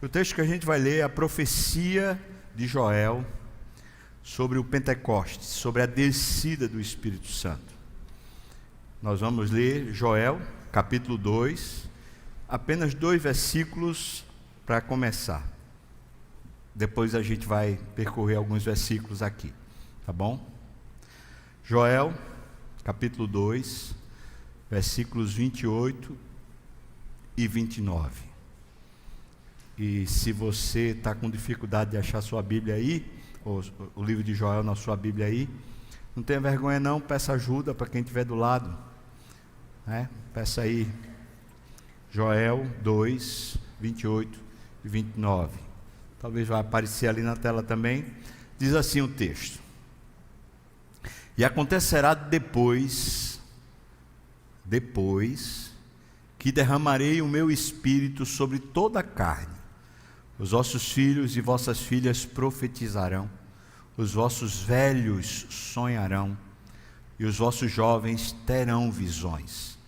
O texto que a gente vai ler é a profecia de Joel sobre o Pentecostes, sobre a descida do Espírito Santo. Nós vamos ler Joel, capítulo 2, apenas 2 versículos para começar. Depois a gente vai percorrer alguns versículos aqui, tá bom? Joel, capítulo 2, versículos 28 e 29. E se você está com dificuldade de achar sua Bíblia aí, ou o livro de Joel na sua Bíblia aí, não tenha vergonha não, peça ajuda para quem estiver do lado, né? Peça aí, Joel 2, 28 e 29. Talvez vai aparecer ali na tela também. Diz assim o texto: E acontecerá depois que derramarei o meu espírito sobre toda a carne. Os vossos filhos e vossas filhas profetizarão, os vossos velhos sonharão, e os vossos jovens terão visões.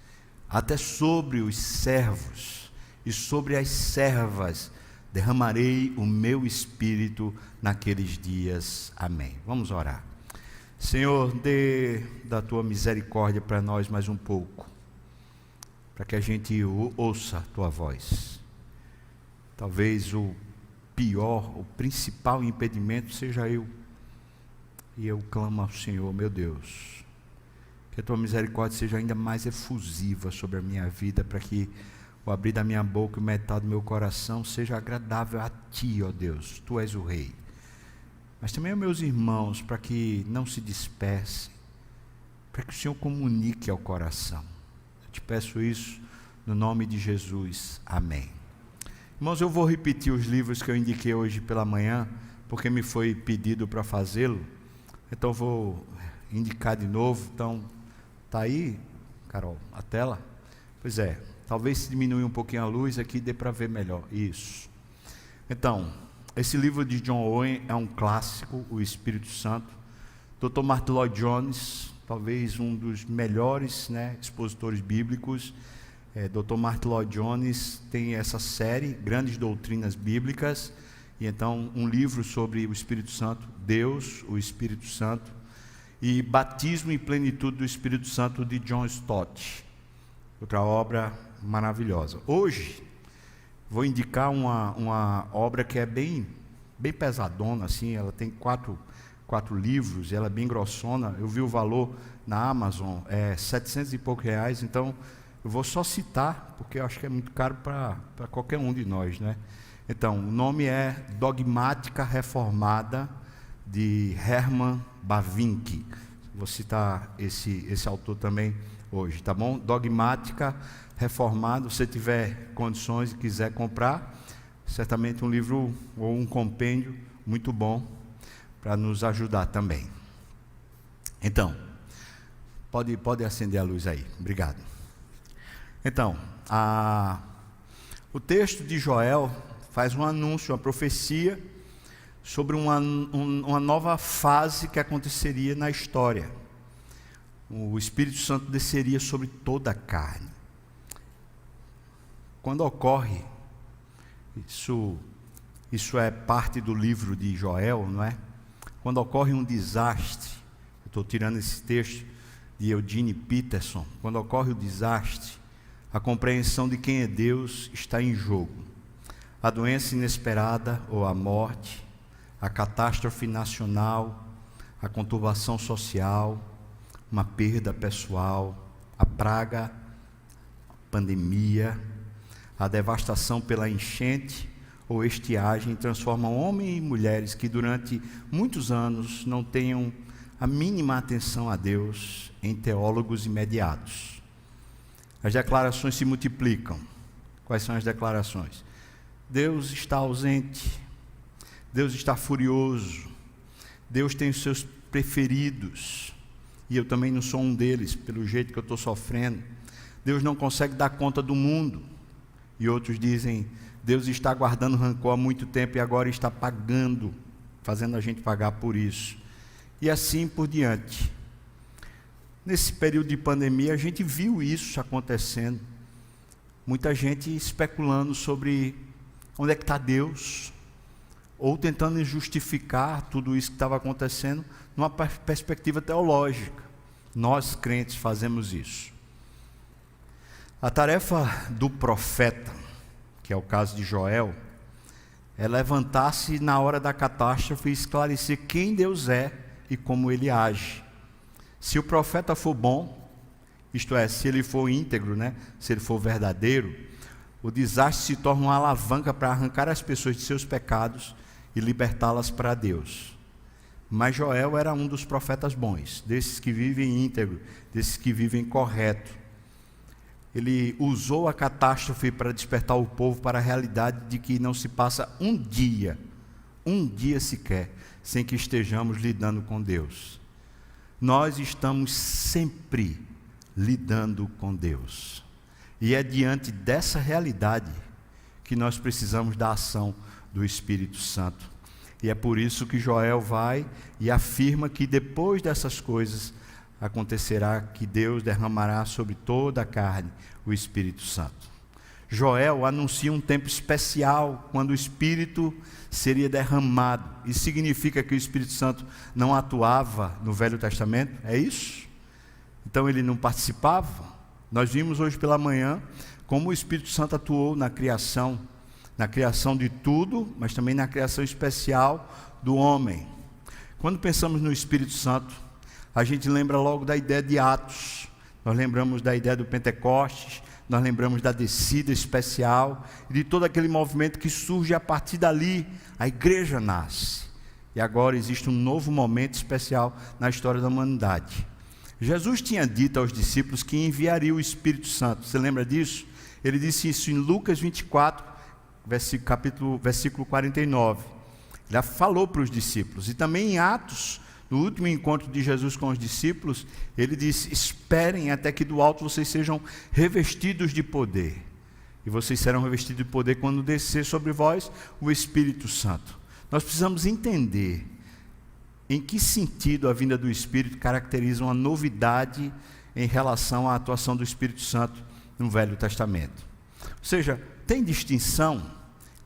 Até sobre os servos e sobre as servas derramarei o meu espírito naqueles dias. Amém. Vamos orar. Senhor, dê da tua misericórdia para nós mais um pouco, para que a gente ouça a tua voz. Talvez o pior, o principal impedimento seja eu. E eu clamo ao Senhor, meu Deus, que a tua misericórdia seja ainda mais efusiva sobre a minha vida, para que o abrir da minha boca e o meditar do meu coração seja agradável a ti, ó Deus, tu és o Rei. Mas também aos meus irmãos, para que não se dispersem, para que o Senhor comunique ao coração. Eu te peço isso no nome de Jesus. Amém. Irmãos, eu vou repetir os livros que eu indiquei hoje pela manhã, porque me foi pedido para fazê-lo. Então vou indicar de novo. Então, está aí, Carol, a tela? Pois é, talvez se diminuir um pouquinho a luz aqui, dê para ver melhor. Isso. Então, esse livro de John Owen é um clássico, O Espírito Santo. Dr. Martyn Lloyd-Jones, talvez um dos melhores, expositores bíblicos. Dr. Martyn Lloyd-Jones tem essa série, Grandes Doutrinas Bíblicas, e então um livro sobre o Espírito Santo, Deus, o Espírito Santo, e Batismo e Plenitude do Espírito Santo, de John Stott, outra obra maravilhosa. Hoje vou indicar uma obra que é bem pesadona, assim, ela tem quatro livros, ela é bem grossona. Eu vi o valor na Amazon, é 700 e poucos reais, então eu vou só citar, porque eu acho que é muito caro para qualquer um de nós, né? Então, o nome é Dogmática Reformada, de Herman Bavinck. Vou citar esse autor também hoje, tá bom? Dogmática Reformada. Se você tiver condições e quiser comprar, certamente um livro ou um compêndio muito bom para nos ajudar também. Então, pode acender a luz aí. Obrigado. Então, o texto de Joel faz um anúncio, uma profecia sobre uma nova fase que aconteceria na história. O Espírito Santo desceria sobre toda a carne. Quando ocorre, isso é parte do livro de Joel, não é? Quando ocorre um desastre, eu estou tirando esse texto de Eugene Peterson, quando ocorre o desastre, a compreensão de quem é Deus está em jogo. A doença inesperada ou a morte, a catástrofe nacional, a conturbação social, uma perda pessoal, a praga, a pandemia, a devastação pela enchente ou estiagem transformam homens e mulheres que durante muitos anos não tenham a mínima atenção a Deus em teólogos imediatos. As declarações se multiplicam. Quais são as declarações? Deus está ausente, Deus está furioso, Deus tem os seus preferidos, e eu também não sou um deles, pelo jeito que eu estou sofrendo. Deus não consegue dar conta do mundo. E outros dizem, Deus está guardando rancor há muito tempo e agora está pagando, fazendo a gente pagar por isso. E assim por diante. Nesse período de pandemia, a gente viu isso acontecendo. Muita gente especulando sobre Onde é que está Deus? Ou tentando justificar tudo isso que estava acontecendo numa perspectiva teológica. Nós, crentes, fazemos isso. A tarefa do profeta, que é o caso de Joel, é levantar-se na hora da catástrofe e esclarecer quem Deus é e como Ele age. Se o profeta for bom, isto é, se ele for íntegro, se ele for verdadeiro, o desastre se torna uma alavanca para arrancar as pessoas de seus pecados e libertá-las para Deus. Mas Joel era um dos profetas bons, desses que vivem íntegro, desses que vivem correto. Ele usou a catástrofe para despertar o povo para a realidade de que não se passa um dia sequer, sem que estejamos lidando com Deus. Nós estamos sempre lidando com Deus. E é diante dessa realidade que nós precisamos da ação do Espírito Santo. E é por isso que Joel vai e afirma que depois dessas coisas acontecerá que Deus derramará sobre toda a carne o Espírito Santo. Joel anuncia um tempo especial quando o Espírito seria derramado. Isso significa que o Espírito Santo não atuava no Velho Testamento? É isso? Então ele não participava? Nós vimos hoje pela manhã como o Espírito Santo atuou na criação de tudo, mas também na criação especial do homem. Quando pensamos no Espírito Santo, a gente lembra logo da ideia de Atos, nós lembramos da ideia do Pentecostes, nós lembramos da descida especial, e de todo aquele movimento que surge a partir dali, a igreja nasce. E agora existe um novo momento especial na história da humanidade. Jesus tinha dito aos discípulos que enviaria o Espírito Santo, você lembra disso? Ele disse isso em Lucas 24, versículo 49. Ele falou para os discípulos. E também em Atos, no último encontro de Jesus com os discípulos, ele disse: esperem até que do alto vocês sejam revestidos de poder. E vocês serão revestidos de poder quando descer sobre vós o Espírito Santo. Nós precisamos entender em que sentido a vinda do Espírito caracteriza uma novidade em relação à atuação do Espírito Santo no Velho Testamento. Ou seja, tem distinção?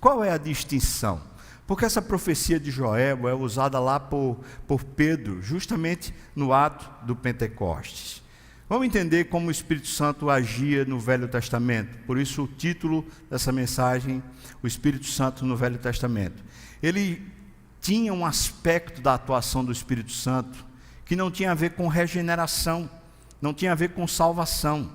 Qual é a distinção? Porque essa profecia de Joel é usada lá por Pedro, justamente no ato do Pentecostes. Vamos entender como o Espírito Santo agia no Velho Testamento. Por isso o título dessa mensagem, o Espírito Santo no Velho Testamento. Ele tinha um aspecto da atuação do Espírito Santo que não tinha a ver com regeneração, não tinha a ver com salvação,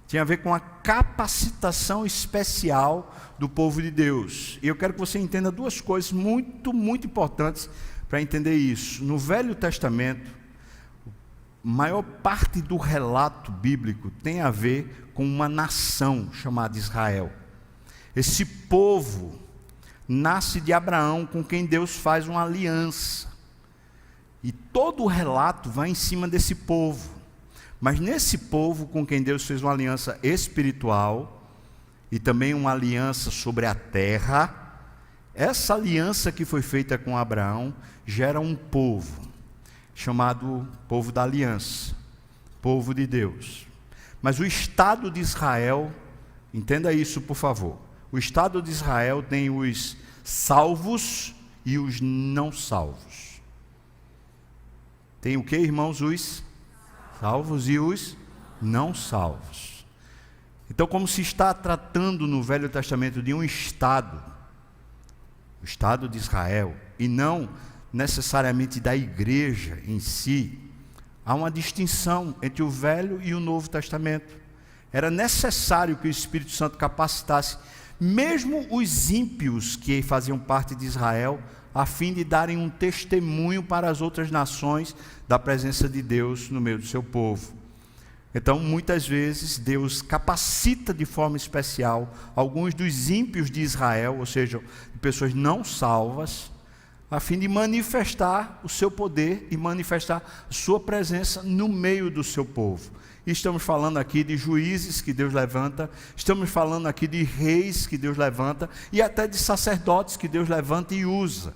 tinha a ver com a capacitação especial do povo de Deus. E eu quero que você entenda duas coisas muito, muito importantes para entender isso. No Velho Testamento, a maior parte do relato bíblico tem a ver com uma nação chamada Israel. Esse povo nasce de Abraão, com quem Deus faz uma aliança. E todo o relato vai em cima desse povo. Mas nesse povo com quem Deus fez uma aliança espiritual e também uma aliança sobre a terra, essa aliança que foi feita com Abraão gera um povo chamado povo da aliança, povo de Deus. Mas o Estado de Israel, entenda isso por favor, o Estado de Israel tem os salvos e os não salvos. Tem o que, irmãos? Os salvos e os não salvos. Então, como se está tratando no Velho Testamento de um Estado, o Estado de Israel, e não necessariamente da igreja em si, há uma distinção entre o Velho e o Novo Testamento. Era necessário que o Espírito Santo capacitasse mesmo os ímpios que faziam parte de Israel, a fim de darem um testemunho para as outras nações da presença de Deus no meio do seu povo. Então, muitas vezes, Deus capacita de forma especial alguns dos ímpios de Israel, ou seja, de pessoas não salvas, a fim de manifestar o seu poder e manifestar a sua presença no meio do seu povo. E estamos falando aqui de juízes que Deus levanta, estamos falando aqui de reis que Deus levanta, e até de sacerdotes que Deus levanta e usa.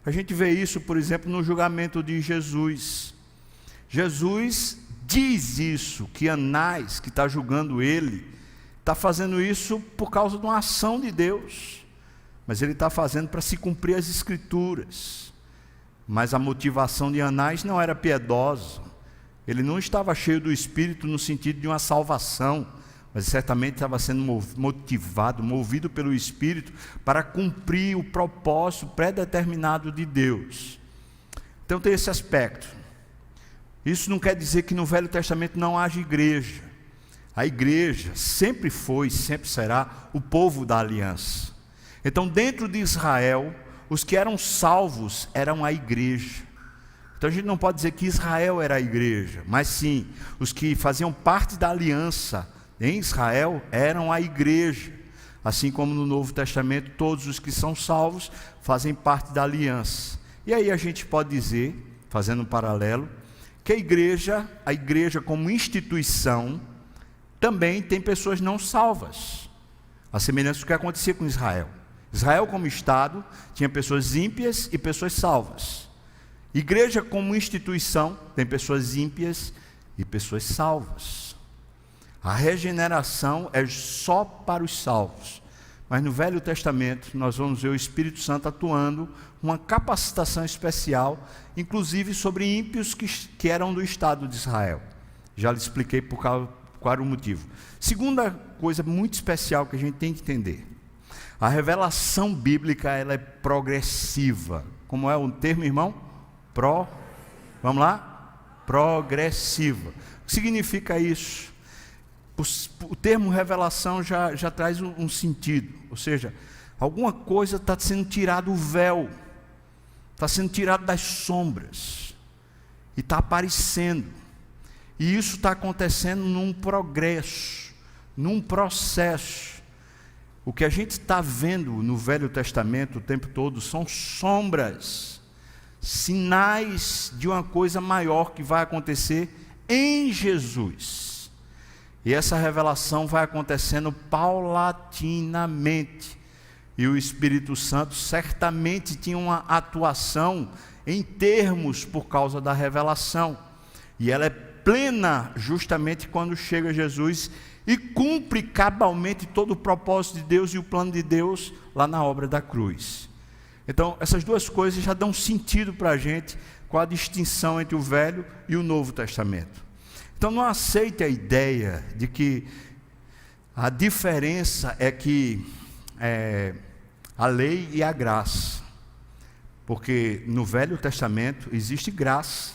A gente vê isso, por exemplo, no julgamento de Jesus. Jesus diz isso, que Anás, que está julgando ele, está fazendo isso por causa de uma ação de Deus. mas ele está fazendo para se cumprir as Escrituras. Mas a motivação de Anás não era piedosa, ele não estava cheio do Espírito no sentido de uma salvação, mas certamente estava sendo movido pelo Espírito para cumprir o propósito pré-determinado de Deus. Então tem esse aspecto. Isso não quer dizer que no Velho Testamento não haja igreja. A igreja sempre foi e sempre será o povo da aliança. Então dentro de Israel, os que eram salvos eram a igreja. Então a gente não pode dizer que Israel era a igreja, mas sim, os que faziam parte da aliança em Israel eram a igreja. Assim como no Novo Testamento, todos os que são salvos fazem parte da aliança. E aí a gente pode dizer, fazendo um paralelo, que a igreja como instituição, também tem pessoas não salvas, a semelhança do que acontecia com Israel. Israel como Estado tinha pessoas ímpias e pessoas salvas. Igreja como instituição tem pessoas ímpias e pessoas salvas. A regeneração é só para os salvos, mas no Velho Testamento nós vamos ver o Espírito Santo atuando uma capacitação especial, inclusive sobre ímpios que eram do Estado de Israel. Já lhe expliquei qual era o motivo. Segunda coisa muito especial que a gente tem que entender: a revelação bíblica ela é progressiva. Como é o termo, irmão? Vamos lá? Progressiva. O que significa isso? O termo revelação já traz um sentido, ou seja, alguma coisa está sendo tirado o véu, está sendo tirado das sombras, e está aparecendo, e isso está acontecendo num progresso, num processo. O que a gente está vendo no Velho Testamento o tempo todo são sombras, sinais de uma coisa maior que vai acontecer em Jesus. E essa revelação vai acontecendo paulatinamente. E o Espírito Santo certamente tinha uma atuação em termos por causa da revelação. E ela é plena justamente quando chega Jesus e cumpre cabalmente todo o propósito de Deus e o plano de Deus lá na obra da cruz. Então, essas duas coisas já dão sentido para a gente com a distinção entre o Velho e o Novo Testamento. Então não aceite a ideia de que a diferença é que a lei e a graça, porque no Velho Testamento existe graça,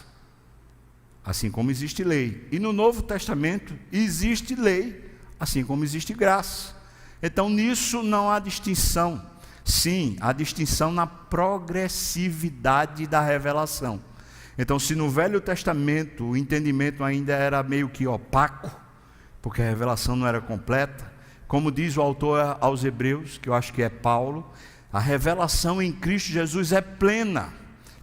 assim como existe lei, e no Novo Testamento existe lei, assim como existe graça. Então nisso não há distinção. Sim, há distinção na progressividade da revelação. Então, se no Velho Testamento o entendimento ainda era meio que opaco, porque a revelação não era completa, como diz o autor aos Hebreus, que eu acho que é Paulo, a revelação em Cristo Jesus é plena,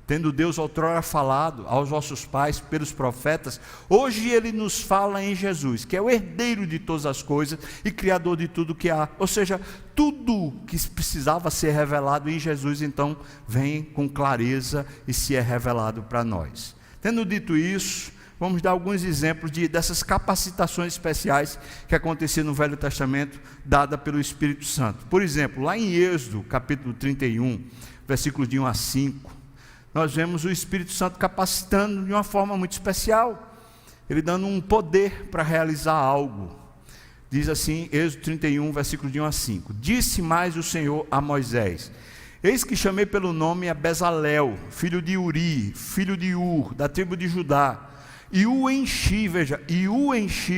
tendo Deus outrora falado aos vossos pais pelos profetas, hoje Ele nos fala em Jesus, que é o herdeiro de todas as coisas e criador de tudo que há. Ou seja, tudo que precisava ser revelado em Jesus, então, vem com clareza e se é revelado para nós. Tendo dito isso, vamos dar alguns exemplos dessas capacitações especiais que aconteciam no Velho Testamento, dada pelo Espírito Santo. Por exemplo, lá em Êxodo, capítulo 31, versículos de 1 a 5, nós vemos o Espírito Santo capacitando de uma forma muito especial, ele dando um poder para realizar algo. Diz assim, Êxodo 31, versículo de 1 a 5: Disse mais o Senhor a Moisés: Eis que chamei pelo nome a Bezalel, filho de Uri, filho de Ur, da tribo de Judá, e o enchi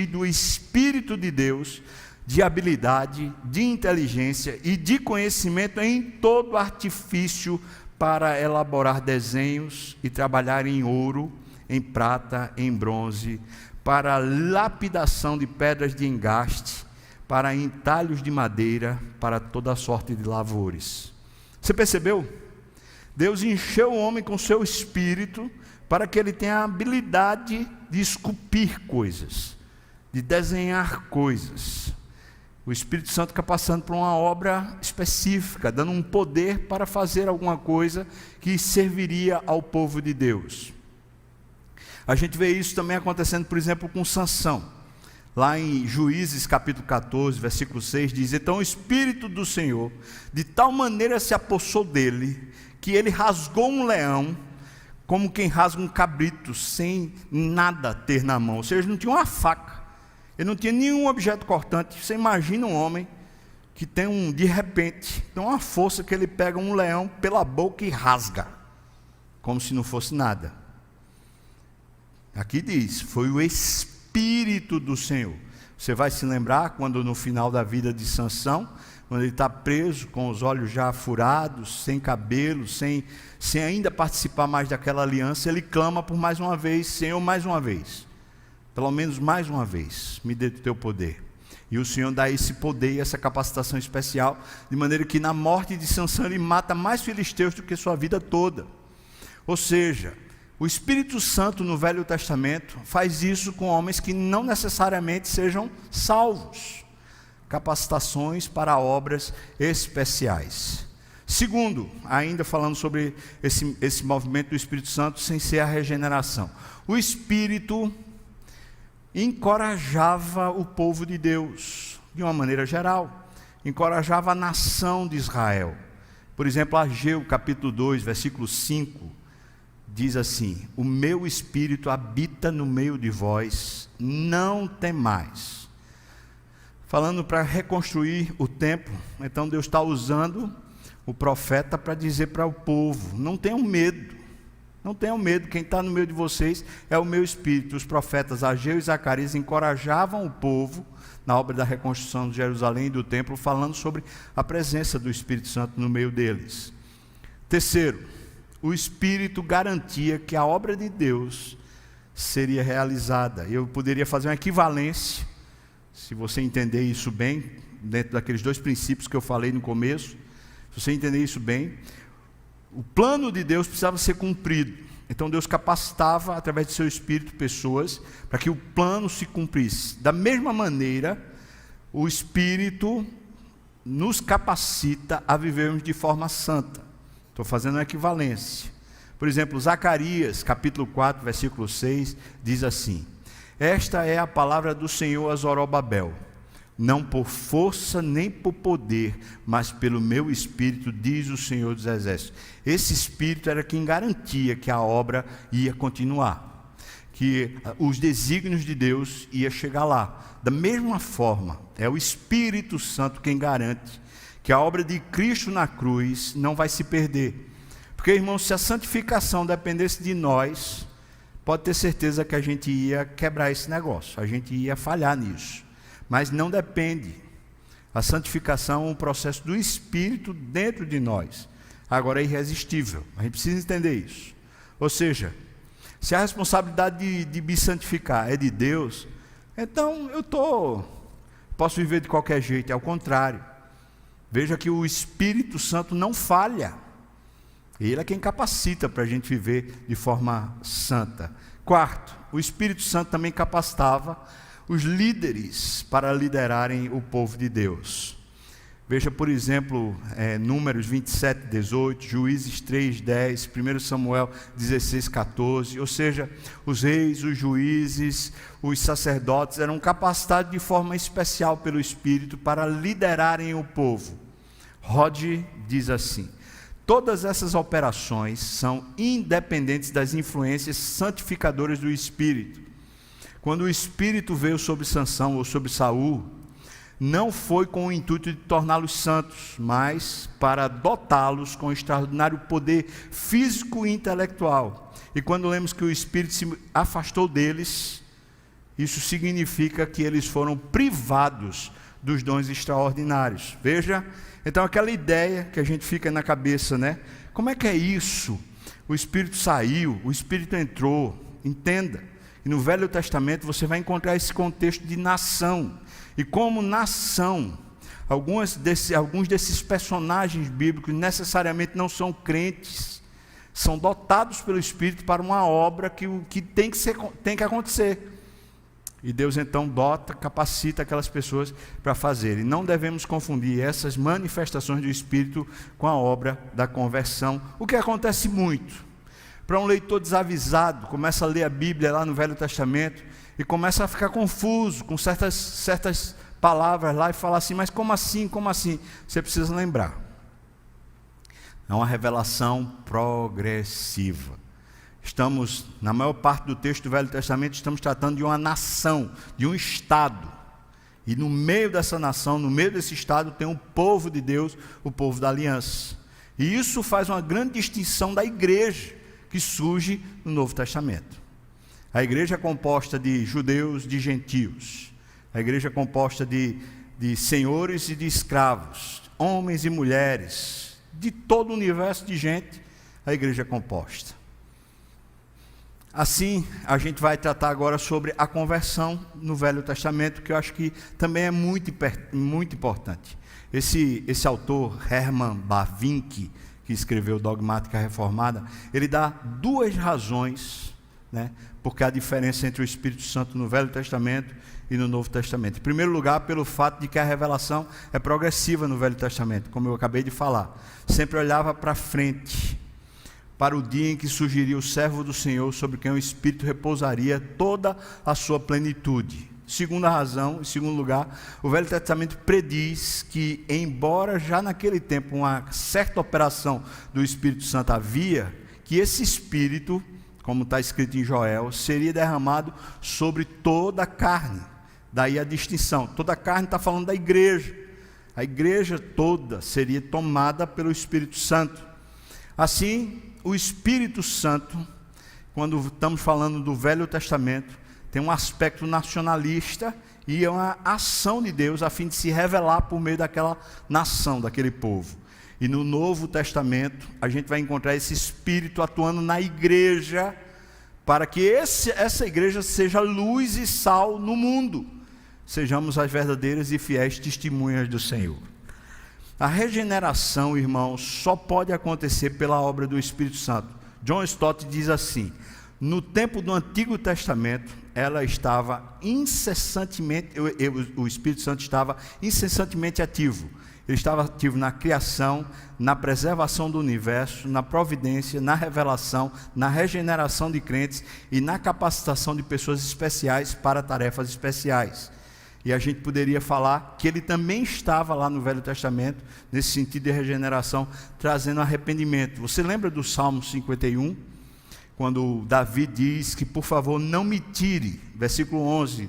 do Espírito de Deus, de habilidade, de inteligência e de conhecimento em todo artifício, para elaborar desenhos e trabalhar em ouro, em prata, em bronze, para lapidação de pedras de engaste, para entalhos de madeira, para toda sorte de lavores. Você percebeu? Deus encheu o homem com seu espírito para que ele tenha a habilidade de esculpir coisas, de desenhar coisas. O Espírito Santo capacitando para uma obra específica, dando um poder para fazer alguma coisa que serviria ao povo de Deus. A gente vê isso também acontecendo, por exemplo, com Sansão. Lá em Juízes capítulo 14, versículo 6, diz: então o Espírito do Senhor de tal maneira se apossou dele, que ele rasgou um leão, como quem rasga um cabrito, sem nada ter na mão. Ou seja, não tinha uma faca, ele não tinha nenhum objeto cortante. Você imagina um homem que tem de repente, tem uma força que ele pega um leão pela boca e rasga, como se não fosse nada. Aqui diz, foi o Espírito do Senhor. Você vai se lembrar quando no final da vida de Sansão, quando ele está preso, com os olhos já furados, sem cabelo, sem ainda participar mais daquela aliança, ele clama por mais uma vez: Senhor, mais uma vez, pelo menos mais uma vez, me dê do teu poder. E o Senhor dá esse poder e essa capacitação especial, de maneira que na morte de Sansão ele mata mais filisteus do que sua vida toda. Ou seja, o Espírito Santo no Velho Testamento faz isso com homens que não necessariamente sejam salvos. Capacitações para obras especiais. Segundo, ainda falando sobre esse movimento do Espírito Santo sem ser a regeneração. O Espírito encorajava o povo de Deus, de uma maneira geral. Encorajava a nação de Israel. Por exemplo, Ageu capítulo 2, versículo 5, diz assim: o meu Espírito habita no meio de vós, não temais. Falando para reconstruir o templo, então Deus está usando o profeta para dizer para o povo: não tenham medo. Não tenham medo, quem está no meio de vocês é o meu Espírito. Os profetas Ageu e Zacarias encorajavam o povo na obra da reconstrução de Jerusalém e do templo, falando sobre a presença do Espírito Santo no meio deles. Terceiro, o Espírito garantia que a obra de Deus seria realizada. Eu poderia fazer uma equivalência, se você entender isso bem, dentro daqueles dois princípios que eu falei no começo. Se você entender isso bem, o plano de Deus precisava ser cumprido. Então Deus capacitava, através de seu Espírito, pessoas para que o plano se cumprisse. Da mesma maneira, o Espírito nos capacita a vivermos de forma santa. Estou fazendo uma equivalência. Por exemplo, Zacarias, capítulo 4, versículo 6, diz assim: esta é a palavra do Senhor a Zorobabel, não por força nem por poder, mas pelo meu Espírito, diz o Senhor dos Exércitos. Esse Espírito era quem garantia que a obra ia continuar, que os desígnios de Deus iam chegar lá. Da mesma forma, é o Espírito Santo quem garante que a obra de Cristo na cruz não vai se perder. Porque, irmãos, se a santificação dependesse de nós, pode ter certeza que a gente ia quebrar esse negócio, a gente ia falhar nisso. Mas não depende. A santificação é um processo do Espírito dentro de nós. Agora é irresistível. A gente precisa entender isso. Ou seja, se a responsabilidade de me santificar é de Deus, então posso viver de qualquer jeito. É ao contrário. Veja que o Espírito Santo não falha. Ele é quem capacita para a gente viver de forma santa. Quarto, o Espírito Santo também capacitava os líderes para liderarem o povo de Deus. Veja, por exemplo, Números 27, 18, Juízes 3, 10, 1 Samuel 16, 14. Ou seja, os reis, os juízes, os sacerdotes eram capacitados de forma especial pelo Espírito para liderarem o povo. Rod diz assim: todas essas operações são independentes das influências santificadoras do Espírito. Quando o Espírito veio sobre Sansão ou sobre Saul, não foi com o intuito de torná-los santos, mas para dotá-los com extraordinário poder físico e intelectual. E quando lemos que o Espírito se afastou deles, isso significa que eles foram privados dos dons extraordinários. Veja, então aquela ideia que a gente fica na cabeça, né? Como é que é isso? O Espírito saiu, o Espírito entrou. Entenda. E no Velho Testamento você vai encontrar esse contexto de nação. E como nação, alguns desses personagens bíblicos necessariamente não são crentes, são dotados pelo Espírito para uma obra que tem que acontecer. E Deus então capacita aquelas pessoas para fazerem. Não devemos confundir essas manifestações do Espírito com a obra da conversão, o que acontece muito. Para um leitor desavisado, começa a ler a Bíblia lá no Velho Testamento, e começa a ficar confuso com certas palavras lá e fala assim, mas como assim, como assim? Você precisa lembrar, é uma revelação progressiva. Estamos, na maior parte do texto do Velho Testamento, estamos tratando de uma nação, de um estado. E no meio dessa nação, no meio desse estado, tem um povo de Deus, o povo da aliança. E isso faz uma grande distinção da igreja que surge no Novo Testamento. A igreja é composta de judeus, de gentios. A igreja é composta de senhores e de escravos, homens e mulheres, de todo o universo de gente, a igreja é composta. Assim, a gente vai tratar agora sobre a conversão no Velho Testamento, que eu acho que também é muito importante. Esse autor, Herman Bavinck, que escreveu Dogmática Reformada, ele dá duas razões, porque há diferença entre o Espírito Santo no Velho Testamento e no Novo Testamento. Em primeiro lugar, pelo fato de que a revelação é progressiva no Velho Testamento, como eu acabei de falar. Sempre olhava para frente, para o dia em que surgiria o servo do Senhor, sobre quem o Espírito repousaria toda a sua plenitude. Segunda razão, em segundo lugar, o Velho Testamento prediz que, embora já naquele tempo uma certa operação do Espírito Santo havia, que esse Espírito, como está escrito em Joel, seria derramado sobre toda a carne. Daí a distinção, toda a carne está falando da igreja. A igreja toda seria tomada pelo Espírito Santo. Assim, o Espírito Santo, quando estamos falando do Velho Testamento, tem um aspecto nacionalista e é uma ação de Deus a fim de se revelar por meio daquela nação, daquele povo. E no Novo Testamento, a gente vai encontrar esse Espírito atuando na igreja, para que essa igreja seja luz e sal no mundo, sejamos as verdadeiras e fiéis testemunhas do Senhor. A regeneração, irmãos, só pode acontecer pela obra do Espírito Santo. John Stott diz assim: no tempo do Antigo Testamento, ela estava incessantemente, o Espírito Santo estava incessantemente ativo. Ele estava ativo na criação, na preservação do universo, na providência, na revelação, na regeneração de crentes e na capacitação de pessoas especiais para tarefas especiais. E a gente poderia falar que ele também estava lá no Velho Testamento, nesse sentido de regeneração, trazendo arrependimento. Você lembra do Salmo 51? Quando Davi diz que, por favor, não me tire, versículo 11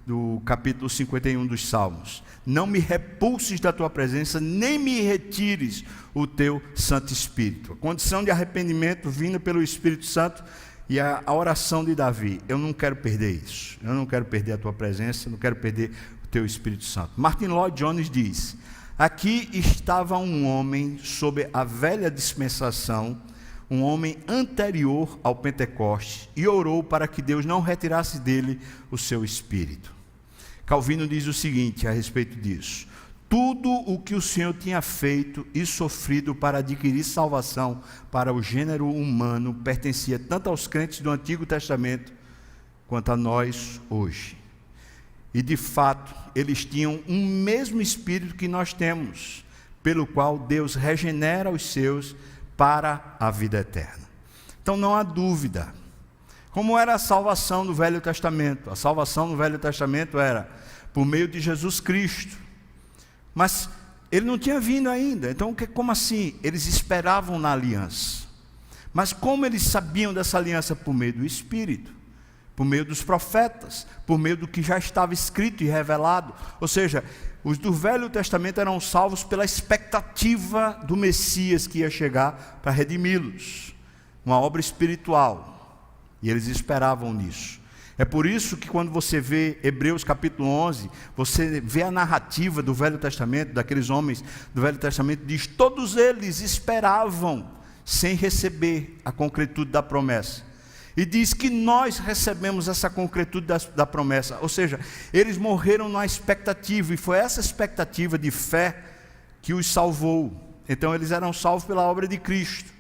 do capítulo 51 dos Salmos. Não me repulses da tua presença, nem me retires o teu Santo Espírito. A condição de arrependimento vinda pelo Espírito Santo. E a oração de Davi: eu não quero perder isso, eu não quero perder a tua presença, eu não quero perder o teu Espírito Santo. Martin Lloyd Jones diz: aqui estava um homem sob a velha dispensação, um homem anterior ao Pentecostes, e orou para que Deus não retirasse dele o seu Espírito. Calvino diz o seguinte a respeito disso: tudo o que o Senhor tinha feito e sofrido para adquirir salvação para o gênero humano pertencia tanto aos crentes do Antigo Testamento quanto a nós hoje. E de fato, eles tinham um mesmo Espírito que nós temos, pelo qual Deus regenera os seus para a vida eterna. Então não há dúvida. Como era a salvação no Velho Testamento? A salvação no Velho Testamento era por meio de Jesus Cristo. Mas ele não tinha vindo ainda. Então, como assim? Eles esperavam na aliança. Mas como eles sabiam dessa aliança? Por meio do Espírito, por meio dos profetas, por meio do que já estava escrito e revelado. Ou seja, os do Velho Testamento eram salvos pela expectativa do Messias que ia chegar para redimi-los. Uma obra espiritual. E eles esperavam nisso. É por isso que quando você vê Hebreus capítulo 11, você vê a narrativa do Velho Testamento, daqueles homens do Velho Testamento, diz: todos eles esperavam sem receber a concretude da promessa. E diz que nós recebemos essa concretude da promessa, ou seja, eles morreram na expectativa, e foi essa expectativa de fé que os salvou. Então eles eram salvos pela obra de Cristo,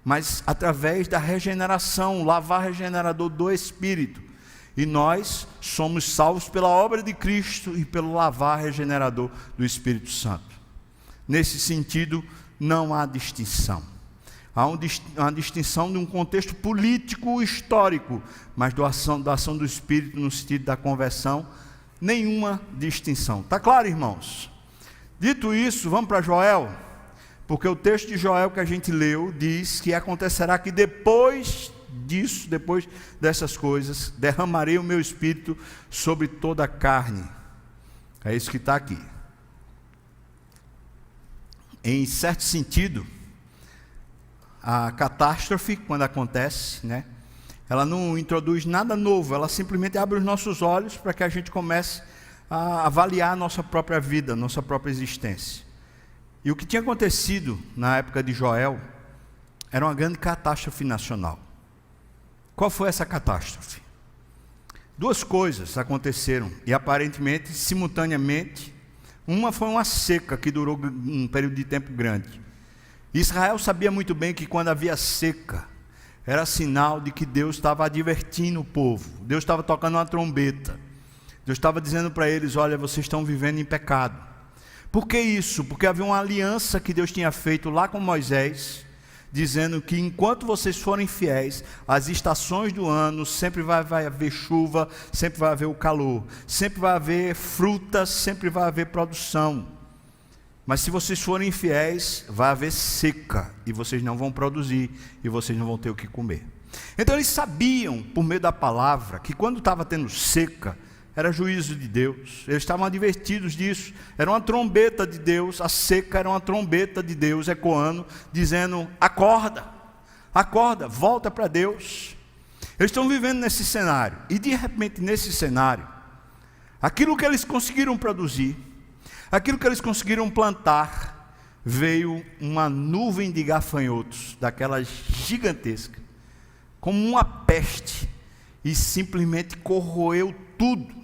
mas através da regeneração, o lavar regenerador do Espírito. E nós somos salvos pela obra de Cristo e pelo lavar regenerador do Espírito Santo. Nesse sentido, não há distinção. Há uma distinção de um contexto político histórico, mas da ação do Espírito no sentido da conversão, nenhuma distinção. Está claro, irmãos? Dito isso, vamos para Joel, porque o texto de Joel que a gente leu diz que acontecerá que depois disso, depois dessas coisas, derramarei o meu Espírito sobre toda a carne. É isso que está aqui. Em certo sentido, a catástrofe, quando acontece, né, ela não introduz nada novo, ela simplesmente abre os nossos olhos para que a gente comece a avaliar a nossa própria vida, nossa própria existência. E o que tinha acontecido na época de Joel era uma grande catástrofe nacional. Qual foi essa catástrofe? Duas coisas aconteceram, e aparentemente, simultaneamente. Uma foi uma seca que durou um período de tempo grande. Israel sabia muito bem que quando havia seca, era sinal de que Deus estava advertindo o povo. Deus estava tocando uma trombeta. Deus estava dizendo para eles: olha, vocês estão vivendo em pecado. Por que isso? Porque havia uma aliança que Deus tinha feito lá com Moisés, dizendo que enquanto vocês forem fiéis, as estações do ano, sempre vai haver chuva, sempre vai haver o calor, sempre vai haver frutas, sempre vai haver produção. Mas se vocês forem infiéis, vai haver seca, e vocês não vão produzir, e vocês não vão ter o que comer. Então eles sabiam, por meio da palavra, que quando estava tendo seca, era juízo de Deus. Eles estavam advertidos disso. Era uma trombeta de Deus, a seca era uma trombeta de Deus ecoando, dizendo: acorda, acorda, volta para Deus. Eles estão vivendo nesse cenário, e de repente nesse cenário, aquilo que eles conseguiram produzir, aquilo que eles conseguiram plantar, veio uma nuvem de gafanhotos, daquelas gigantescas, como uma peste, e simplesmente corroeu tudo.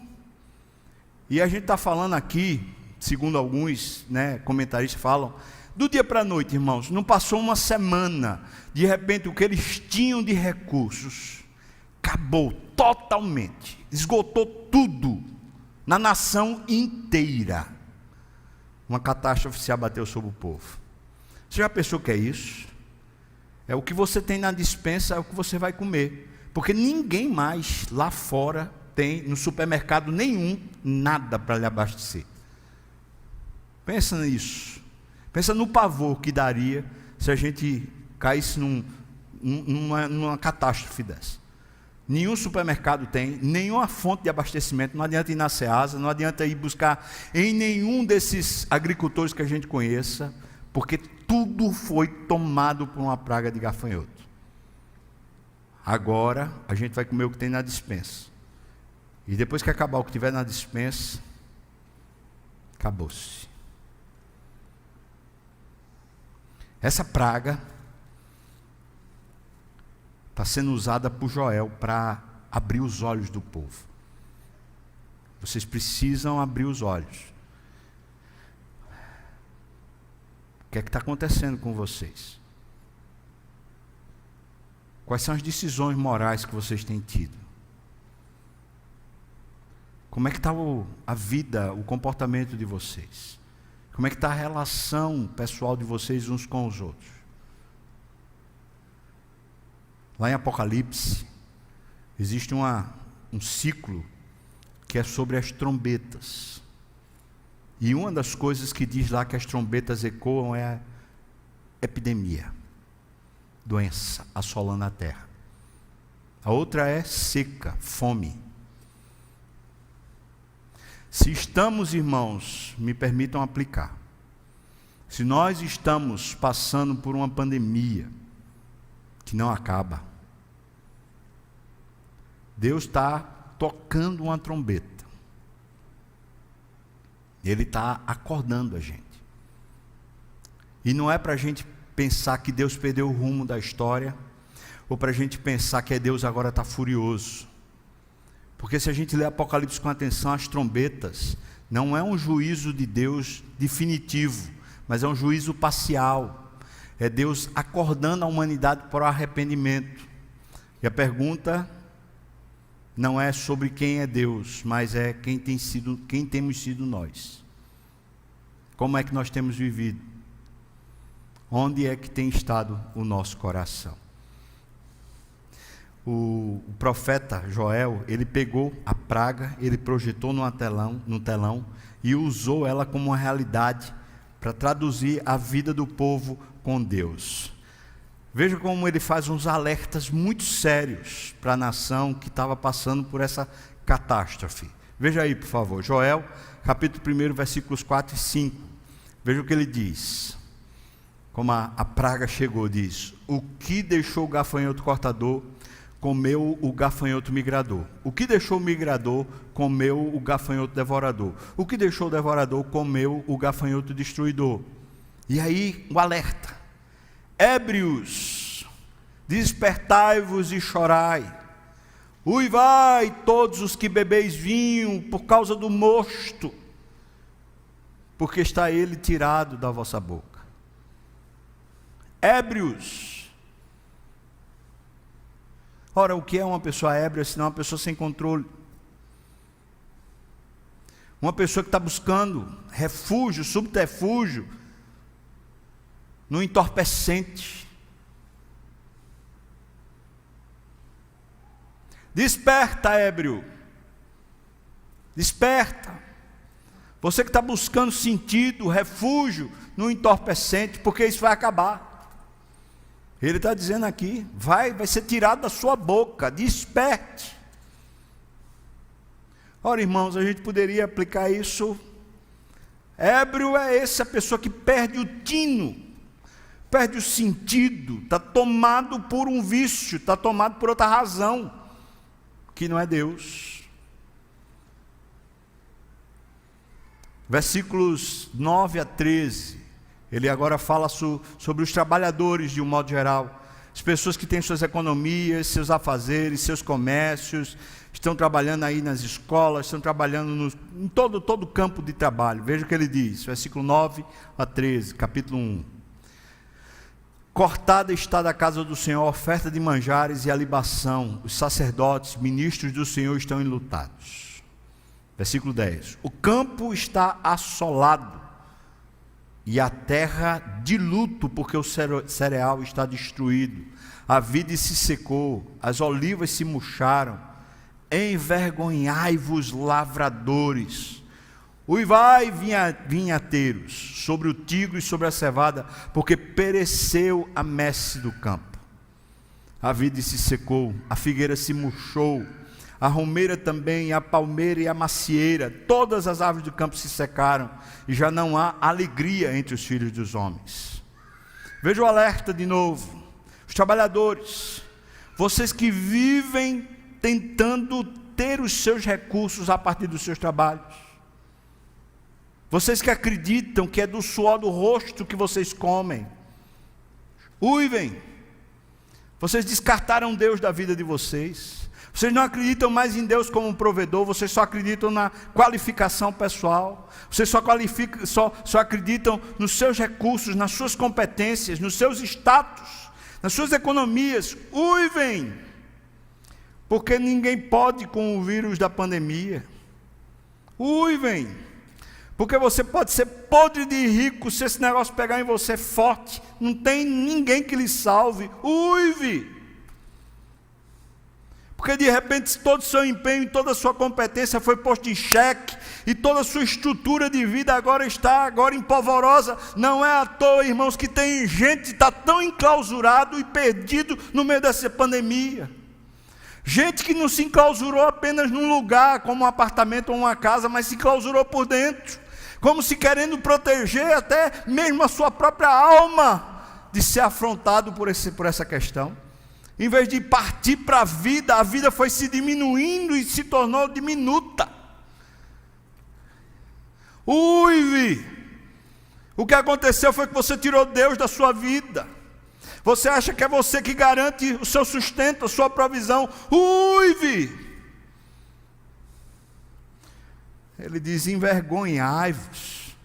E a gente está falando aqui, segundo alguns comentaristas falam, do dia para a noite, irmãos. Não passou uma semana, de repente o que eles tinham de recursos acabou totalmente, esgotou tudo, na nação inteira. Uma catástrofe se abateu sobre o povo. Você já pensou que é isso? É o que você tem na despensa, é o que você vai comer, porque ninguém mais lá fora tem, no supermercado nenhum, nada para lhe abastecer. Pensa nisso. Pensa no pavor que daria se a gente caísse numa catástrofe dessa. Nenhum supermercado tem, nenhuma fonte de abastecimento. Não adianta ir na Ceasa, não adianta ir buscar em nenhum desses agricultores que a gente conheça, porque tudo foi tomado por uma praga de gafanhoto. Agora a gente vai comer o que tem na despensa. E depois que acabar o que tiver na despensa, acabou-se. Essa praga está sendo usada por Joel para abrir os olhos do povo. Vocês precisam abrir os olhos. O que é que está acontecendo com vocês? Quais são as decisões morais que vocês têm tido? Como é que está a vida, o comportamento de vocês? Como é que está a relação pessoal de vocês uns com os outros? Lá em Apocalipse, existe um ciclo que é sobre as trombetas. E uma das coisas que diz lá que as trombetas ecoam é a epidemia, doença assolando a terra. A outra é seca, fome. Se estamos, irmãos, me permitam aplicar, se nós estamos passando por uma pandemia que não acaba, Deus está tocando uma trombeta, Ele está acordando a gente, e não é para a gente pensar que Deus perdeu o rumo da história, ou para a gente pensar que Deus agora está furioso. Porque se a gente ler Apocalipse com atenção, as trombetas não é um juízo de Deus definitivo, mas é um juízo parcial. É Deus acordando a humanidade para o arrependimento. E a pergunta não é sobre quem é Deus, mas é quem temos sido nós. Como é que nós temos vivido? onde é que tem estado o nosso coração? O profeta Joel, ele pegou a praga, ele projetou no telão e usou ela como uma realidade para traduzir a vida do povo com Deus. Veja como ele faz uns alertas muito sérios para a nação que estava passando por essa catástrofe. Veja aí, por favor, Joel, capítulo 1, versículos 4 e 5. Veja o que ele diz. Como a praga chegou, diz: o que deixou o gafanhoto cortador, comeu o gafanhoto migrador. O que deixou o migrador, comeu o gafanhoto devorador. O que deixou o devorador, comeu o gafanhoto destruidor. E aí, o alerta: ébrios, despertai-vos e chorai. Uivai todos os que bebeis vinho por causa do mosto, porque está ele tirado da vossa boca. Ébrios. Ora, o que é uma pessoa ébria, senão uma pessoa sem controle? Uma pessoa que está buscando refúgio, subterfúgio, no entorpecente. Desperta, ébrio. Desperta. Você que está buscando sentido, refúgio, no entorpecente, porque isso vai acabar. Ele está dizendo aqui, vai ser tirado da sua boca, desperte. Ora, irmãos, a gente poderia aplicar isso. Ébrio é essa pessoa que perde o tino, perde o sentido, está tomado por um vício, está tomado por outra razão, que não é Deus. Versículos 9 a 13. Ele agora fala sobre os trabalhadores de um modo geral, as pessoas que têm suas economias, seus afazeres, seus comércios, estão trabalhando aí nas escolas, estão trabalhando em todo o campo de trabalho. Veja o que ele diz, versículo 9 a 13, capítulo 1. Cortada está da casa do Senhor a oferta de manjares e a libação, os sacerdotes, ministros do Senhor estão enlutados. Versículo 10. O campo está assolado, e a terra de luto, porque o cereal está destruído, a vide se secou, as olivas se murcharam. Envergonhai-vos, lavradores, uivai, vinhateiros, sobre o trigo e sobre a cevada, porque pereceu a messe do campo. A vide se secou, a figueira se murchou, a romeira também, a palmeira e a macieira, todas as árvores do campo se secaram, e já não há alegria entre os filhos dos homens. Veja o alerta de novo. Os trabalhadores, vocês que vivem tentando ter os seus recursos a partir dos seus trabalhos, vocês que acreditam que é do suor do rosto que vocês comem, uivem. Vocês descartaram Deus da vida de vocês. Vocês não acreditam mais em Deus como um provedor, vocês só acreditam na qualificação pessoal, vocês só acreditam nos seus recursos, nas suas competências, nos seus status, nas suas economias. Uivem, porque ninguém pode com o vírus da pandemia. Uivem, porque você pode ser podre de rico, se esse negócio pegar em você forte, não tem ninguém que lhe salve. Uive, porque de repente todo o seu empenho, toda a sua competência foi posto em xeque, e toda a sua estrutura de vida agora está empolvorosa. Não é à toa, irmãos, que tem gente que está tão enclausurado e perdido no meio dessa pandemia. Gente que não se enclausurou apenas num lugar, como um apartamento ou uma casa, mas se enclausurou por dentro, como se querendo proteger até mesmo a sua própria alma de ser afrontado por essa questão. Em vez de partir para a vida foi se diminuindo e se tornou diminuta. Uive! O que aconteceu foi que você tirou Deus da sua vida. Você acha que é você que garante o seu sustento, a sua provisão. Uive! Ele diz: envergonhai-vos.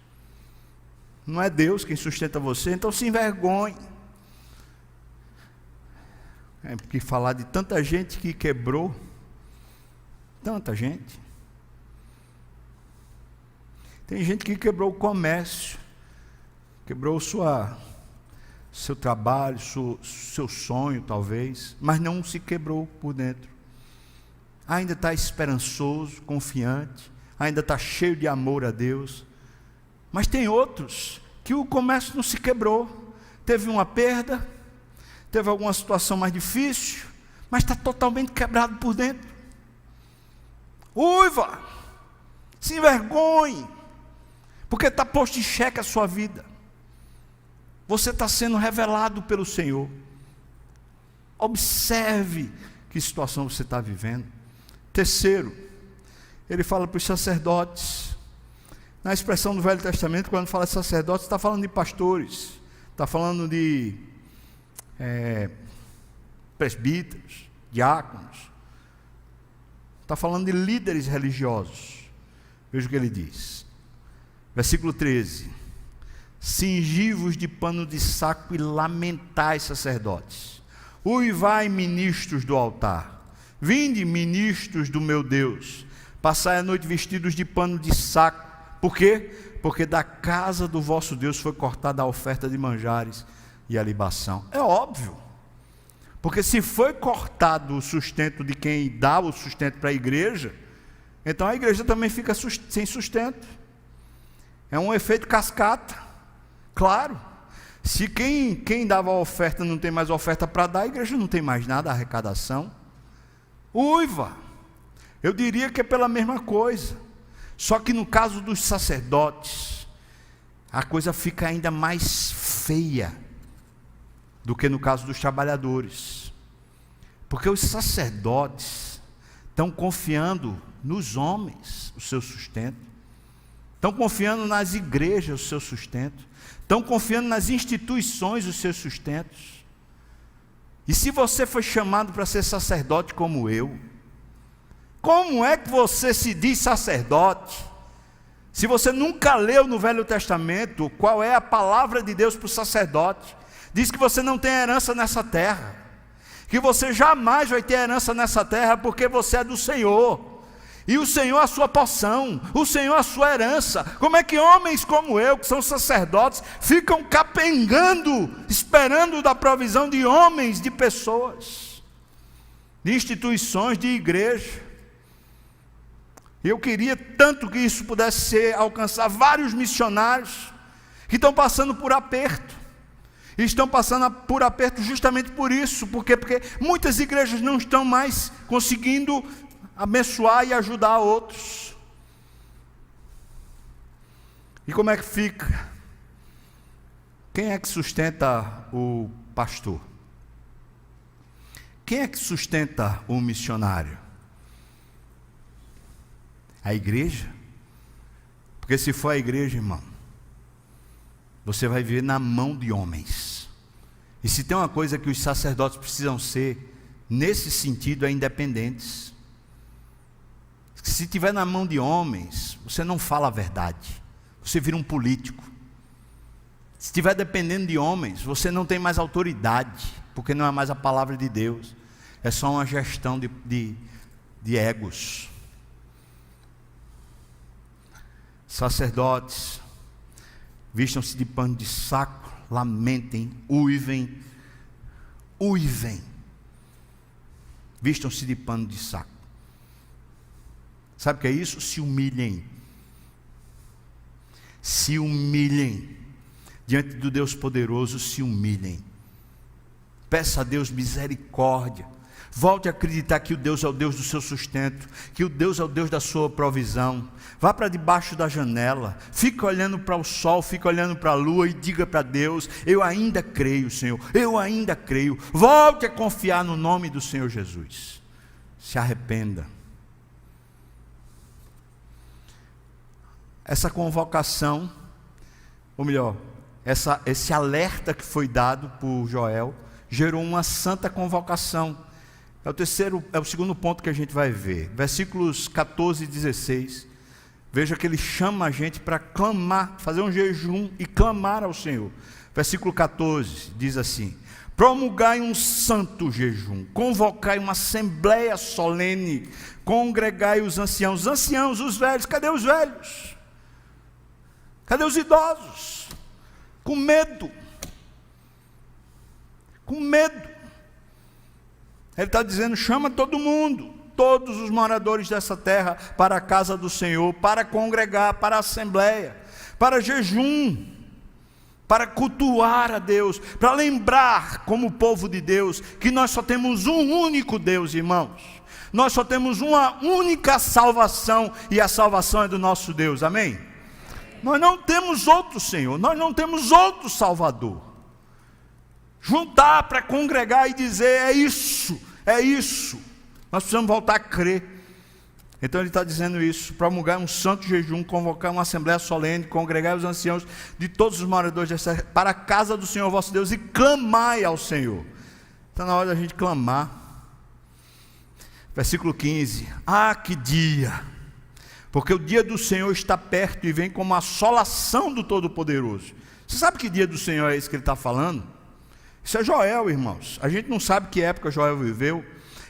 Não é Deus quem sustenta você, então se envergonhe. É porque falar de tanta gente que quebrou, tanta gente. Tem gente que quebrou o comércio, quebrou seu trabalho, seu sonho talvez, mas não se quebrou por dentro. Ainda está esperançoso, confiante, ainda está cheio de amor a Deus. Mas tem outros que o comércio não se quebrou, teve uma perda, teve alguma situação mais difícil, mas está totalmente quebrado por dentro. Uiva, se envergonhe, porque está posto em xeque a sua vida. Você está sendo revelado pelo Senhor. Observe que situação você está vivendo. Terceiro, ele fala para os sacerdotes. Na expressão do Velho Testamento, quando fala de sacerdotes, está falando de pastores, está falando de presbíteros, diáconos, está falando de líderes religiosos. Veja o que ele diz, versículo 13: cingi-vos de pano de saco e lamentai, sacerdotes, uivai, ministros do altar, vinde, ministros do meu Deus, passai a noite vestidos de pano de saco. Por quê? Porque da casa do vosso Deus foi cortada a oferta de manjares e a libação. É óbvio, porque se foi cortado o sustento de quem dá o sustento para a igreja, então a igreja também fica sem sustento. É um efeito cascata, claro. Se quem dava a oferta não tem mais oferta para dar, a igreja não tem mais nada, a arrecadação. Uiva, eu diria que é pela mesma coisa, só que no caso dos sacerdotes, a coisa fica ainda mais feia do que no caso dos trabalhadores, porque os sacerdotes estão confiando nos homens o seu sustento, estão confiando nas igrejas o seu sustento, estão confiando nas instituições os seus sustentos. E se você foi chamado para ser sacerdote como eu, como é que você se diz sacerdote, se você nunca leu no Velho Testamento qual é a palavra de Deus para o sacerdote? Diz que você não tem herança nessa terra, que você jamais vai ter herança nessa terra, porque você é do Senhor, e o Senhor a sua porção, o Senhor a sua herança. Como é que homens como eu, que são sacerdotes, ficam capengando, esperando da provisão de homens, de pessoas, de instituições, de igreja? Eu queria tanto que isso pudesse alcançar vários missionários que estão passando por aperto. E estão passando por aperto justamente por isso. Por quê? Porque muitas igrejas não estão mais conseguindo abençoar e ajudar outros. E como é que fica? Quem é que sustenta o pastor? Quem é que sustenta o missionário? A igreja? Porque se for a igreja, irmão, você vai viver na mão de homens. E se tem uma coisa que os sacerdotes precisam ser, nesse sentido, é independentes. Se estiver na mão de homens, você não fala a verdade, você vira um político. Se estiver dependendo de homens, você não tem mais autoridade, porque não é mais a palavra de Deus, é só uma gestão de egos. Sacerdotes, vistam-se de pano de saco, lamentem, uivem, vistam-se de pano de saco. Sabe o que é isso? Se humilhem diante do Deus poderoso, se humilhem, peça a Deus misericórdia. Volte a acreditar que o Deus é o Deus do seu sustento, que o Deus é o Deus da sua provisão. Vá para debaixo da janela, fica olhando para o sol, fica olhando para a lua e diga para Deus: eu ainda creio, Senhor, eu ainda creio. Volte a confiar no nome do Senhor Jesus. Se arrependa. Essa convocação, ou melhor, esse alerta que foi dado por Joel, gerou uma santa convocação. É o segundo ponto que a gente vai ver. Versículos 14 e 16. Veja que ele chama a gente para clamar, fazer um jejum e clamar ao Senhor. Versículo 14 diz assim: promulgai um santo jejum, convocai uma assembleia solene, congregai os anciãos, os velhos. Cadê os velhos? Cadê os idosos? Com medo. com medo. Ele está dizendo: chama todo mundo, todos os moradores dessa terra, para a casa do Senhor, para congregar, para a assembleia, para jejum, para cultuar a Deus, para lembrar, como povo de Deus, que nós só temos um único Deus, irmãos. Nós só temos uma única salvação, e a salvação é do nosso Deus, amém? Nós não temos outro Senhor, nós não temos outro Salvador. Juntar para congregar e dizer: é isso, nós precisamos voltar a crer. Então ele está dizendo isso: promulgar um santo jejum, convocar uma assembleia solene, congregar os anciãos de todos os moradores dessa terra, para a casa do Senhor vosso Deus, e clamai ao Senhor. Está na hora da gente clamar. Versículo 15: ah, que dia! Porque o dia do Senhor está perto e vem como a assolação do Todo-Poderoso. Você sabe que dia do Senhor é esse que ele está falando? Isso é Joel, irmãos. A gente não sabe que época Joel viveu,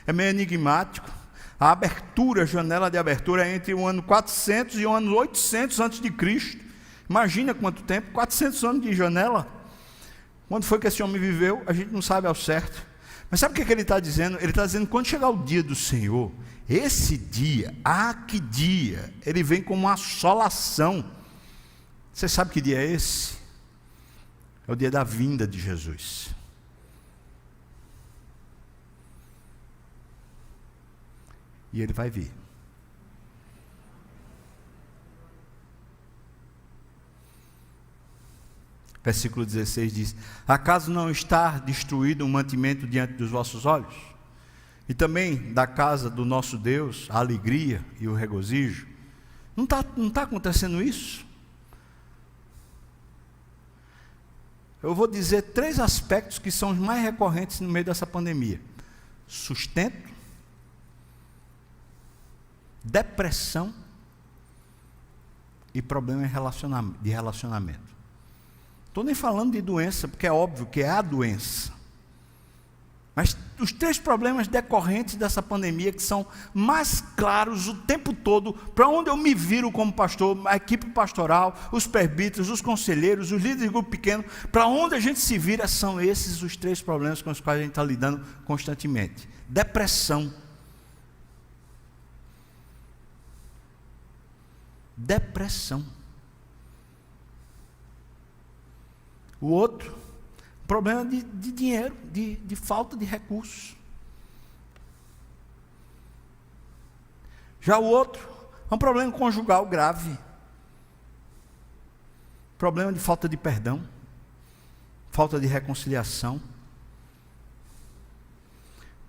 é meio enigmático. A abertura, a janela de abertura é entre o ano 400 e o ano 800 antes de Cristo. Imagina quanto tempo, 400 anos de janela. Quando foi que esse homem viveu, a gente não sabe ao certo. Mas sabe o que ele está dizendo? Ele está dizendo: quando chegar o dia do Senhor, esse dia, que dia, ele vem como uma assolação. Você sabe que dia é esse? É o dia da vinda de Jesus. E ele vai vir. Versículo 16 diz: acaso não está destruído o mantimento diante dos vossos olhos? E também da casa do nosso Deus a alegria e o regozijo? Não tá acontecendo isso? Eu vou dizer 3 aspectos que são os mais recorrentes no meio dessa pandemia: sustento, depressão e problema de relacionamento. Estou nem falando de doença, porque é óbvio que é a doença. Mas os 3 problemas decorrentes dessa pandemia, que são mais claros o tempo todo, para onde eu me viro como pastor, a equipe pastoral, os presbíteros, os conselheiros, os líderes de grupo pequeno, para onde a gente se vira, são esses os 3 problemas com os quais a gente está lidando constantemente. Depressão. O outro, problema de dinheiro, de falta de recursos. Já o outro é um problema conjugal grave. Problema de falta de perdão, falta de reconciliação.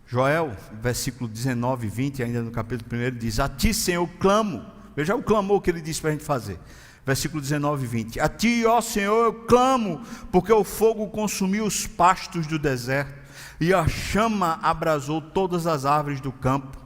Joel, versículo 19 e 20, ainda no capítulo 1, diz: a ti, Senhor, clamo. Veja o clamor que ele disse para a gente fazer. Versículo 19 e 20. A ti, ó Senhor, eu clamo, porque o fogo consumiu os pastos do deserto, e a chama abrasou todas as árvores do campo.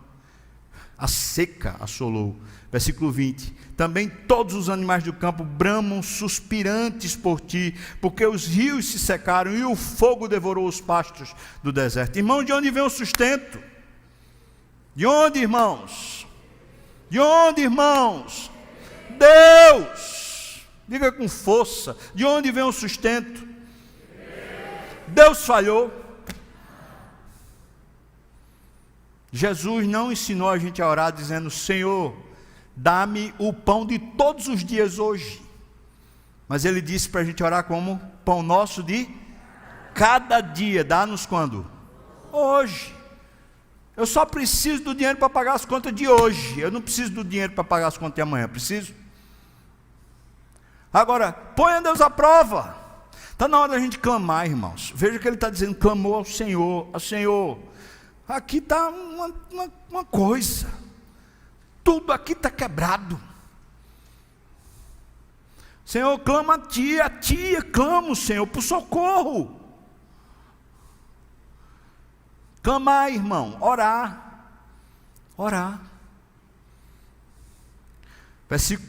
A seca assolou. Versículo 20. Também todos os animais do campo bramam suspirantes por ti, porque os rios se secaram e o fogo devorou os pastos do deserto. Irmão, de onde vem o sustento? De onde, irmãos? De onde, irmãos? Deus! Diga com força: de onde vem o sustento? Deus falhou. Jesus não ensinou a gente a orar dizendo: Senhor, dá-me o pão de todos os dias hoje. Mas ele disse para a gente orar como: pão nosso de cada dia, dá-nos quando? Hoje. Eu só preciso do dinheiro para pagar as contas de hoje. Eu não preciso do dinheiro para pagar as contas de amanhã. Preciso? Agora, ponha Deus à prova. Está na hora da gente clamar, irmãos. Veja que ele está dizendo: clamou ao Senhor. Ao Senhor. Aqui está uma coisa. Tudo aqui está quebrado. Senhor, clama a ti, clamo, Senhor, por socorro. Clamar, irmão, orar.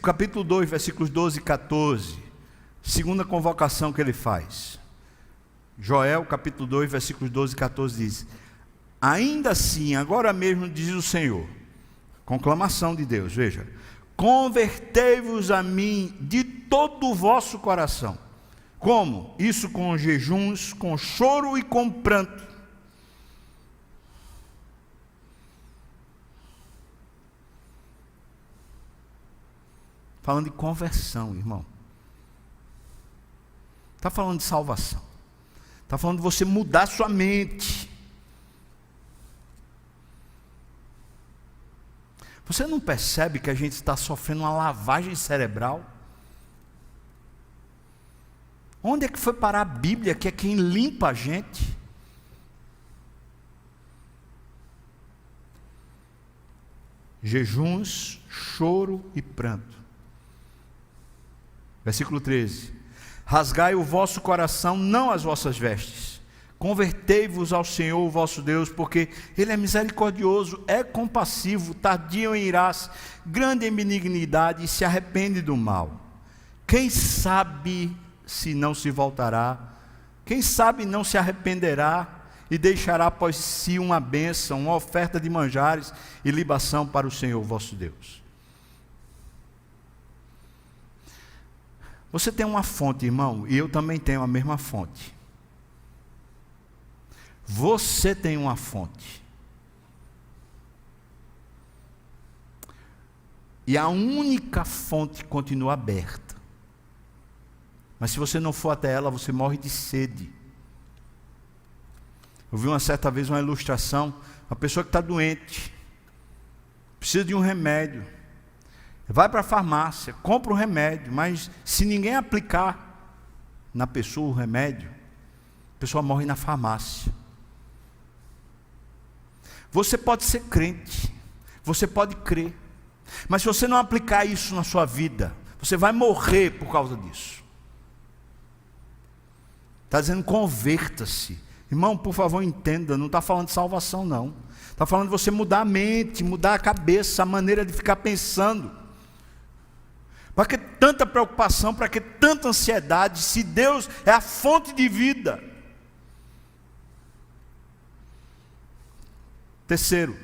Capítulo 2, versículos 12 e 14. Segunda convocação que ele faz. Joel, capítulo 2, versículos 12 e 14 diz: ainda assim, agora mesmo diz o Senhor, conclamação de Deus, veja: convertei-vos a mim de todo o vosso coração. Como? Isso com jejuns, com choro e com pranto. Falando de conversão, irmão. Está falando de salvação. Está falando de você mudar sua mente. Você não percebe que a gente está sofrendo uma lavagem cerebral? Onde é que foi parar a Bíblia, que é quem limpa a gente? Jejuns, choro e pranto. Versículo 13. Rasgai o vosso coração, não as vossas vestes. Convertei-vos ao Senhor, o vosso Deus, porque Ele é misericordioso, é compassivo, tardio em irar-se, grande em benignidade, e se arrepende do mal. Quem sabe se não se voltará? Quem sabe não se arrependerá e deixará após si uma bênção, uma oferta de manjares e libação para o Senhor, vosso Deus? Você tem uma fonte, irmão, e eu também tenho a mesma fonte. Você tem uma fonte. E a única fonte continua aberta. Mas se você não for até ela, você morre de sede. Eu vi uma certa vez uma ilustração, uma pessoa que está doente, precisa de um remédio. Vai para a farmácia, compra o remédio, mas se ninguém aplicar na pessoa o remédio, a pessoa morre na farmácia. Você pode ser crente, você pode crer, mas se você não aplicar isso na sua vida, você vai morrer por causa disso. Está dizendo converta-se. Irmão, por favor, entenda, não está falando de salvação não. Está falando de você mudar a mente, mudar a cabeça, a maneira de ficar pensando. Para que tanta preocupação, para que tanta ansiedade, se Deus é a fonte de vida? Terceiro,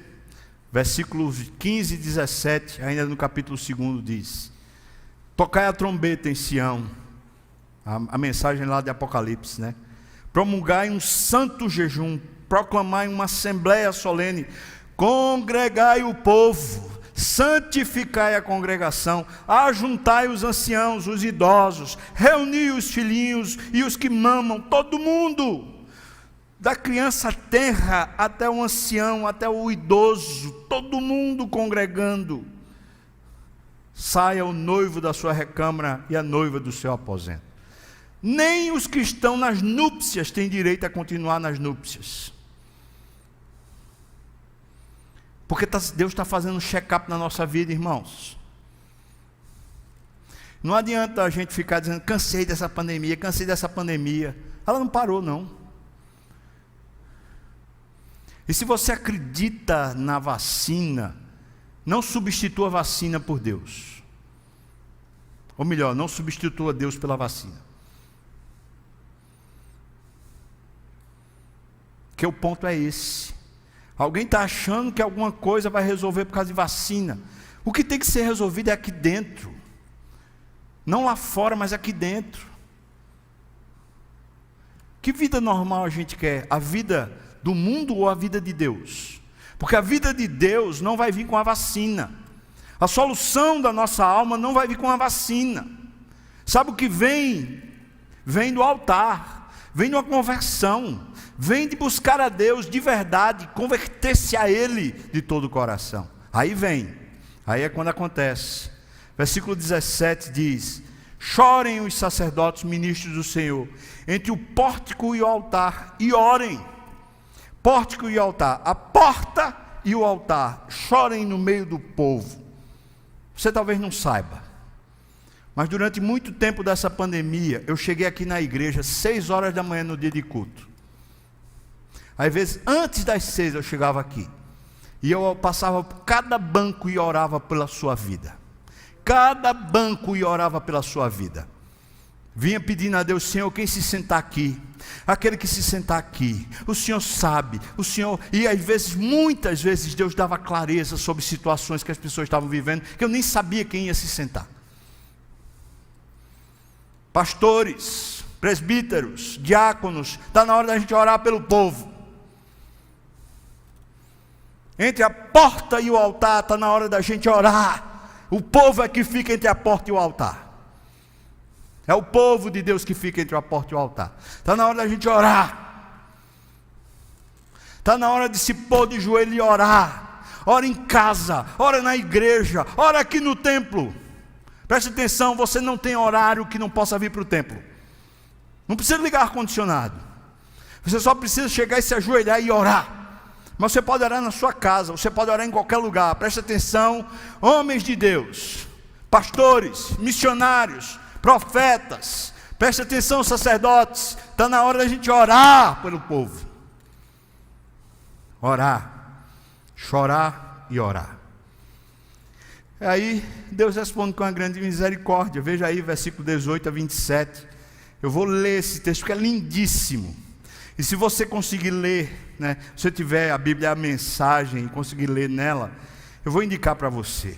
versículos 15 e 17, ainda no capítulo 2 diz: tocai a trombeta em Sião, a mensagem lá de Apocalipse, né? Promulgai um santo jejum, proclamai uma assembleia solene, congregai o povo, santificai a congregação, ajuntai os anciãos, os idosos, reuni os filhinhos e os que mamam, todo mundo, da criança tenra até o ancião, até o idoso, todo mundo congregando. Saia o noivo da sua recâmara e a noiva do seu aposento. Nem os que estão nas núpcias têm direito a continuar nas núpcias. Porque Deus está fazendo um check-up na nossa vida, irmãos. Não adianta a gente ficar dizendo, cansei dessa pandemia, cansei dessa pandemia. Ela não parou, não. E se você acredita na vacina, não substitua a vacina por Deus. Ou melhor, não substitua Deus pela vacina. Porque o ponto é esse. Alguém está achando que alguma coisa vai resolver por causa de vacina. O que tem que ser resolvido é aqui dentro. Não lá fora, mas aqui dentro. Que vida normal a gente quer? A vida do mundo ou a vida de Deus? Porque a vida de Deus não vai vir com a vacina. A solução da nossa alma não vai vir com a vacina. Sabe o que vem? Vem do altar, vem de uma conversão, vem de buscar a Deus de verdade, converter-se a Ele de todo o coração. Aí vem, aí é quando acontece. Versículo 17 diz: chorem os sacerdotes ministros do Senhor entre o pórtico e o altar, e orem. Pórtico e altar, a porta e o altar, chorem no meio do povo. Você talvez não saiba, mas durante muito tempo dessa pandemia, eu cheguei aqui na igreja 6 horas da manhã no dia de culto. Às vezes, antes das 6 eu chegava aqui, e eu passava por cada banco e orava pela sua vida. Cada banco e orava pela sua vida. Vinha pedindo a Deus, Senhor, quem se sentar aqui, aquele que se sentar aqui, o Senhor sabe, o Senhor, e às vezes, muitas vezes, Deus dava clareza sobre situações que as pessoas estavam vivendo, que eu nem sabia quem ia se sentar. Pastores, presbíteros, diáconos, está na hora da gente orar pelo povo. Entre a porta e o altar, está na hora da gente orar. O povo é que fica entre a porta e o altar. É o povo de Deus que fica entre a porta e o altar. Está na hora da gente orar. Está na hora de se pôr de joelho e orar. Ora em casa, ora na igreja, ora aqui no templo. Preste atenção, você não tem horário que não possa vir para o templo. Não precisa ligar ar-condicionado. Você só precisa chegar e se ajoelhar e orar. Mas você pode orar na sua casa, você pode orar em qualquer lugar. Preste atenção, homens de Deus, pastores, missionários, profetas, preste atenção, sacerdotes. Está na hora da gente orar pelo povo. Orar, chorar e orar. Aí Deus responde com uma grande misericórdia. Veja aí versículo 18 a 27. Eu vou ler esse texto que é lindíssimo. E se você conseguir ler, se você tiver a Bíblia, a mensagem, e conseguir ler nela, eu vou indicar para você.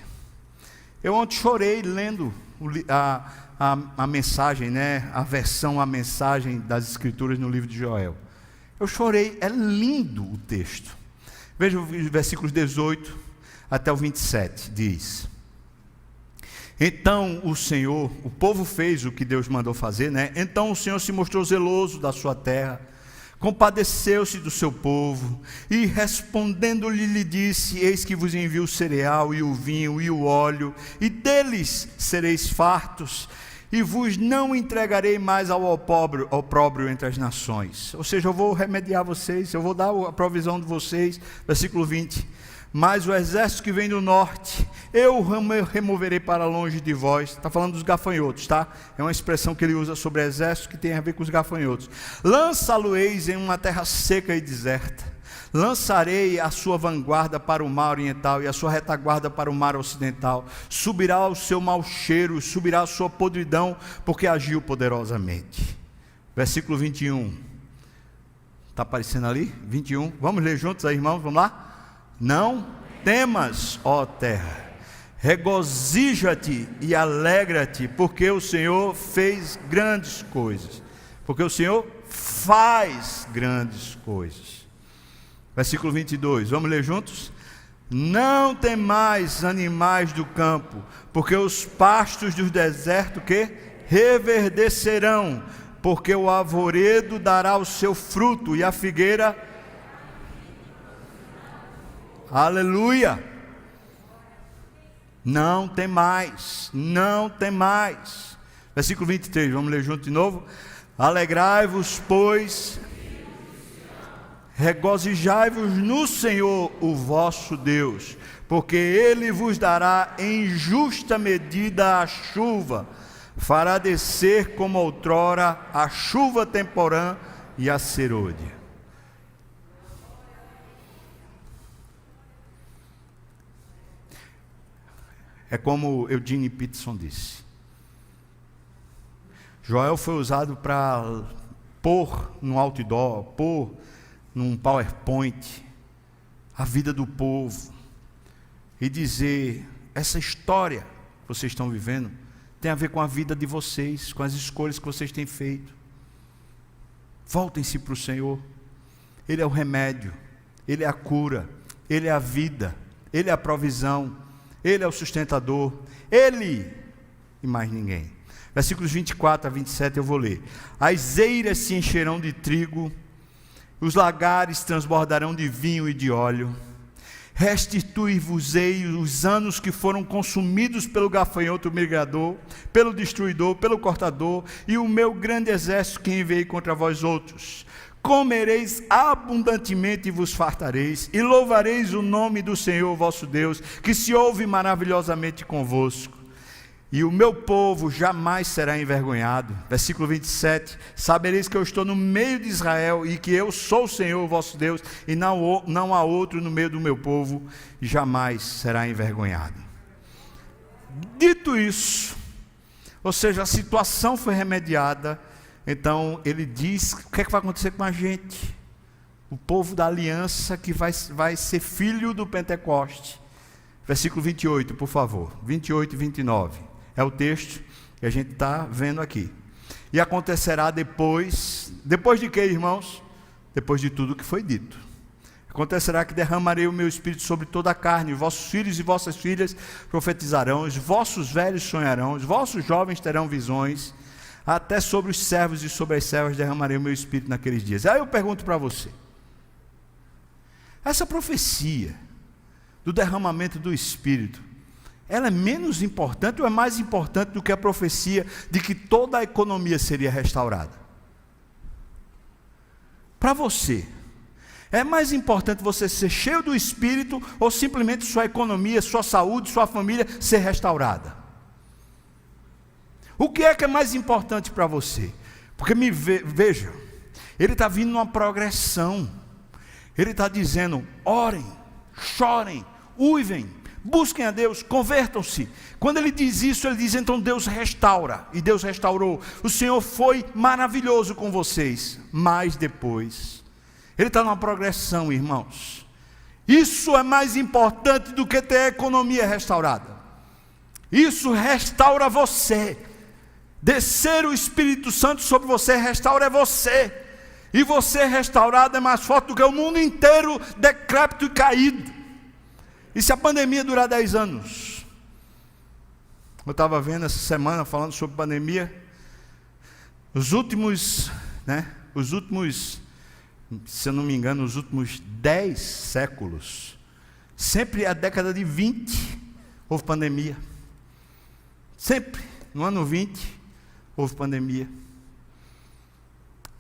Eu ontem chorei lendo a mensagem, a versão, a mensagem das Escrituras no livro de Joel. Eu chorei, é lindo o texto. Veja os versículos 18 até o 27, diz: Então o Senhor, o povo fez o que Deus mandou fazer, Então o Senhor se mostrou zeloso da sua terra, compadeceu-se do seu povo, e respondendo-lhe, lhe disse: Eis que vos envio o cereal, e o vinho, e o óleo, e deles sereis fartos, e vos não entregarei mais ao opróbrio entre as nações. Ou seja, eu vou remediar vocês, eu vou dar a provisão de vocês. Versículo 20: Mas o exército que vem do norte, eu removerei para longe de vós. Está falando dos gafanhotos, tá? É uma expressão que ele usa sobre exército que tem a ver com os gafanhotos. Lançá-lo-eis em uma terra seca e deserta. Lançarei a sua vanguarda para o mar oriental e a sua retaguarda para o mar ocidental. Subirá o seu mau cheiro, subirá a sua podridão, porque agiu poderosamente. Versículo 21. Está aparecendo ali? 21. Vamos ler juntos aí, irmãos? Vamos lá? Não temas, ó terra, regozija-te e alegra-te, porque o Senhor fez grandes coisas, porque o Senhor faz grandes coisas. Versículo 22, vamos ler juntos? Não temais, animais do campo, porque os pastos do deserto que reverdecerão, porque o arvoredo dará o seu fruto e a figueira... Aleluia! Não tem mais, não tem mais. Versículo 23, vamos ler junto de novo. Alegrai-vos, pois, regozijai-vos no Senhor, o vosso Deus, porque Ele vos dará em justa medida a chuva, fará descer como outrora a chuva temporã e a serôdia. É como Eugene Peterson disse. Joel foi usado para pôr num outdoor, pôr num PowerPoint a vida do povo e dizer: essa história que vocês estão vivendo tem a ver com a vida de vocês, com as escolhas que vocês têm feito. Voltem-se para o Senhor. Ele é o remédio, Ele é a cura, Ele é a vida, Ele é a provisão, Ele é o sustentador, Ele e mais ninguém. Versículos 24 a 27 eu vou ler. As eiras se encherão de trigo, os lagares transbordarão de vinho e de óleo. Restituir-vos-ei os anos que foram consumidos pelo gafanhoto migrador, pelo destruidor, pelo cortador, e o meu grande exército que enviei contra vós outros. Comereis abundantemente e vos fartareis, e louvareis o nome do Senhor vosso Deus, que se ouve maravilhosamente convosco. E o meu povo jamais será envergonhado. Versículo 27, sabereis que eu estou no meio de Israel, e que eu sou o Senhor vosso Deus, e não há outro no meio do meu povo, e jamais será envergonhado. Dito isso, ou seja, a situação foi remediada. Então ele diz: o que é que vai acontecer com a gente? O povo da aliança que vai ser filho do Pentecoste. Versículo 28, por favor, 28 e 29, é o texto que a gente está vendo aqui. E acontecerá depois de quê, irmãos? Depois de tudo que foi dito. Acontecerá que derramarei o meu espírito sobre toda a carne, vossos filhos e vossas filhas profetizarão, os vossos velhos sonharão, os vossos jovens terão visões, até sobre os servos e sobre as servas derramarei o meu espírito naqueles dias. Aí eu pergunto para você, essa profecia do derramamento do espírito, ela é menos importante ou é mais importante do que a profecia de que toda a economia seria restaurada? Para você, é mais importante você ser cheio do Espírito ou simplesmente sua economia, sua saúde, sua família ser restaurada? O que é mais importante para você? Porque veja, ele está vindo numa progressão. Ele está dizendo: orem, chorem, uivem, busquem a Deus, convertam-se. Quando ele diz isso, ele diz: então Deus restaura. E Deus restaurou. O Senhor foi maravilhoso com vocês. Mas depois, ele está numa progressão, irmãos. Isso é mais importante do que ter a economia restaurada. Isso restaura você. Descer o Espírito Santo sobre você restaura você. E você restaurado é mais forte do que o mundo inteiro decrépito e caído. E se a pandemia durar 10 anos? Eu estava vendo essa semana, falando sobre pandemia, os últimos, se eu não me engano, os últimos 10 séculos, sempre a década de 20, houve pandemia. Sempre, no ano 20, houve pandemia.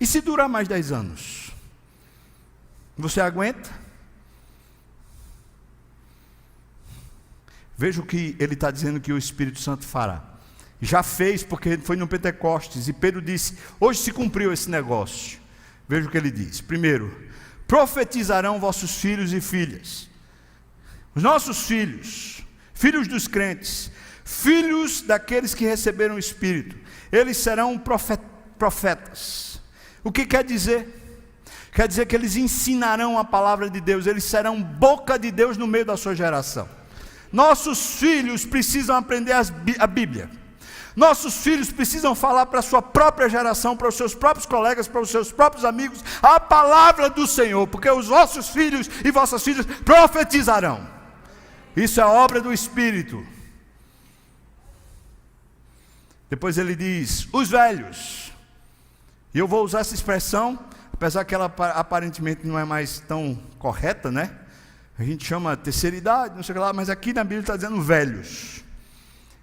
E se durar mais 10 anos? Você aguenta? Veja o que ele está dizendo que o Espírito Santo fará. Já fez, porque foi no Pentecostes, e Pedro disse: hoje se cumpriu esse negócio. Veja o que ele diz. Primeiro, profetizarão vossos filhos e filhas. Os nossos filhos, filhos dos crentes, filhos daqueles que receberam o Espírito, eles serão profetas. O que quer dizer? Quer dizer que eles ensinarão a palavra de Deus, eles serão boca de Deus no meio da sua geração. Nossos filhos precisam aprender a Bíblia. Nossos filhos precisam falar para a sua própria geração, para os seus próprios colegas, para os seus próprios amigos, a palavra do Senhor, porque os vossos filhos e vossas filhas profetizarão. Isso é obra do Espírito. Depois ele diz: os velhos. E eu vou usar essa expressão, apesar que ela aparentemente não é mais tão correta, né? A gente chama terceira idade, não sei o que lá, mas aqui na Bíblia está dizendo velhos.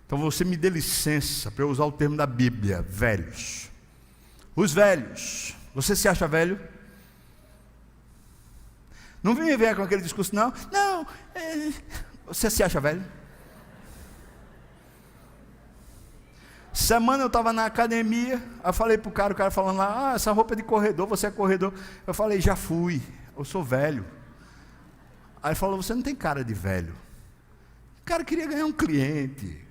Então você me dê licença para eu usar o termo da Bíblia, velhos. Os velhos. Você se acha velho? Não vem me ver com aquele discurso, não. Não, você se acha velho? Semana eu estava na academia, eu falei para o cara falando lá: essa roupa é de corredor, você é corredor. Eu falei: já fui, eu sou velho. Aí ele falou: você não tem cara de velho. O cara queria ganhar um cliente.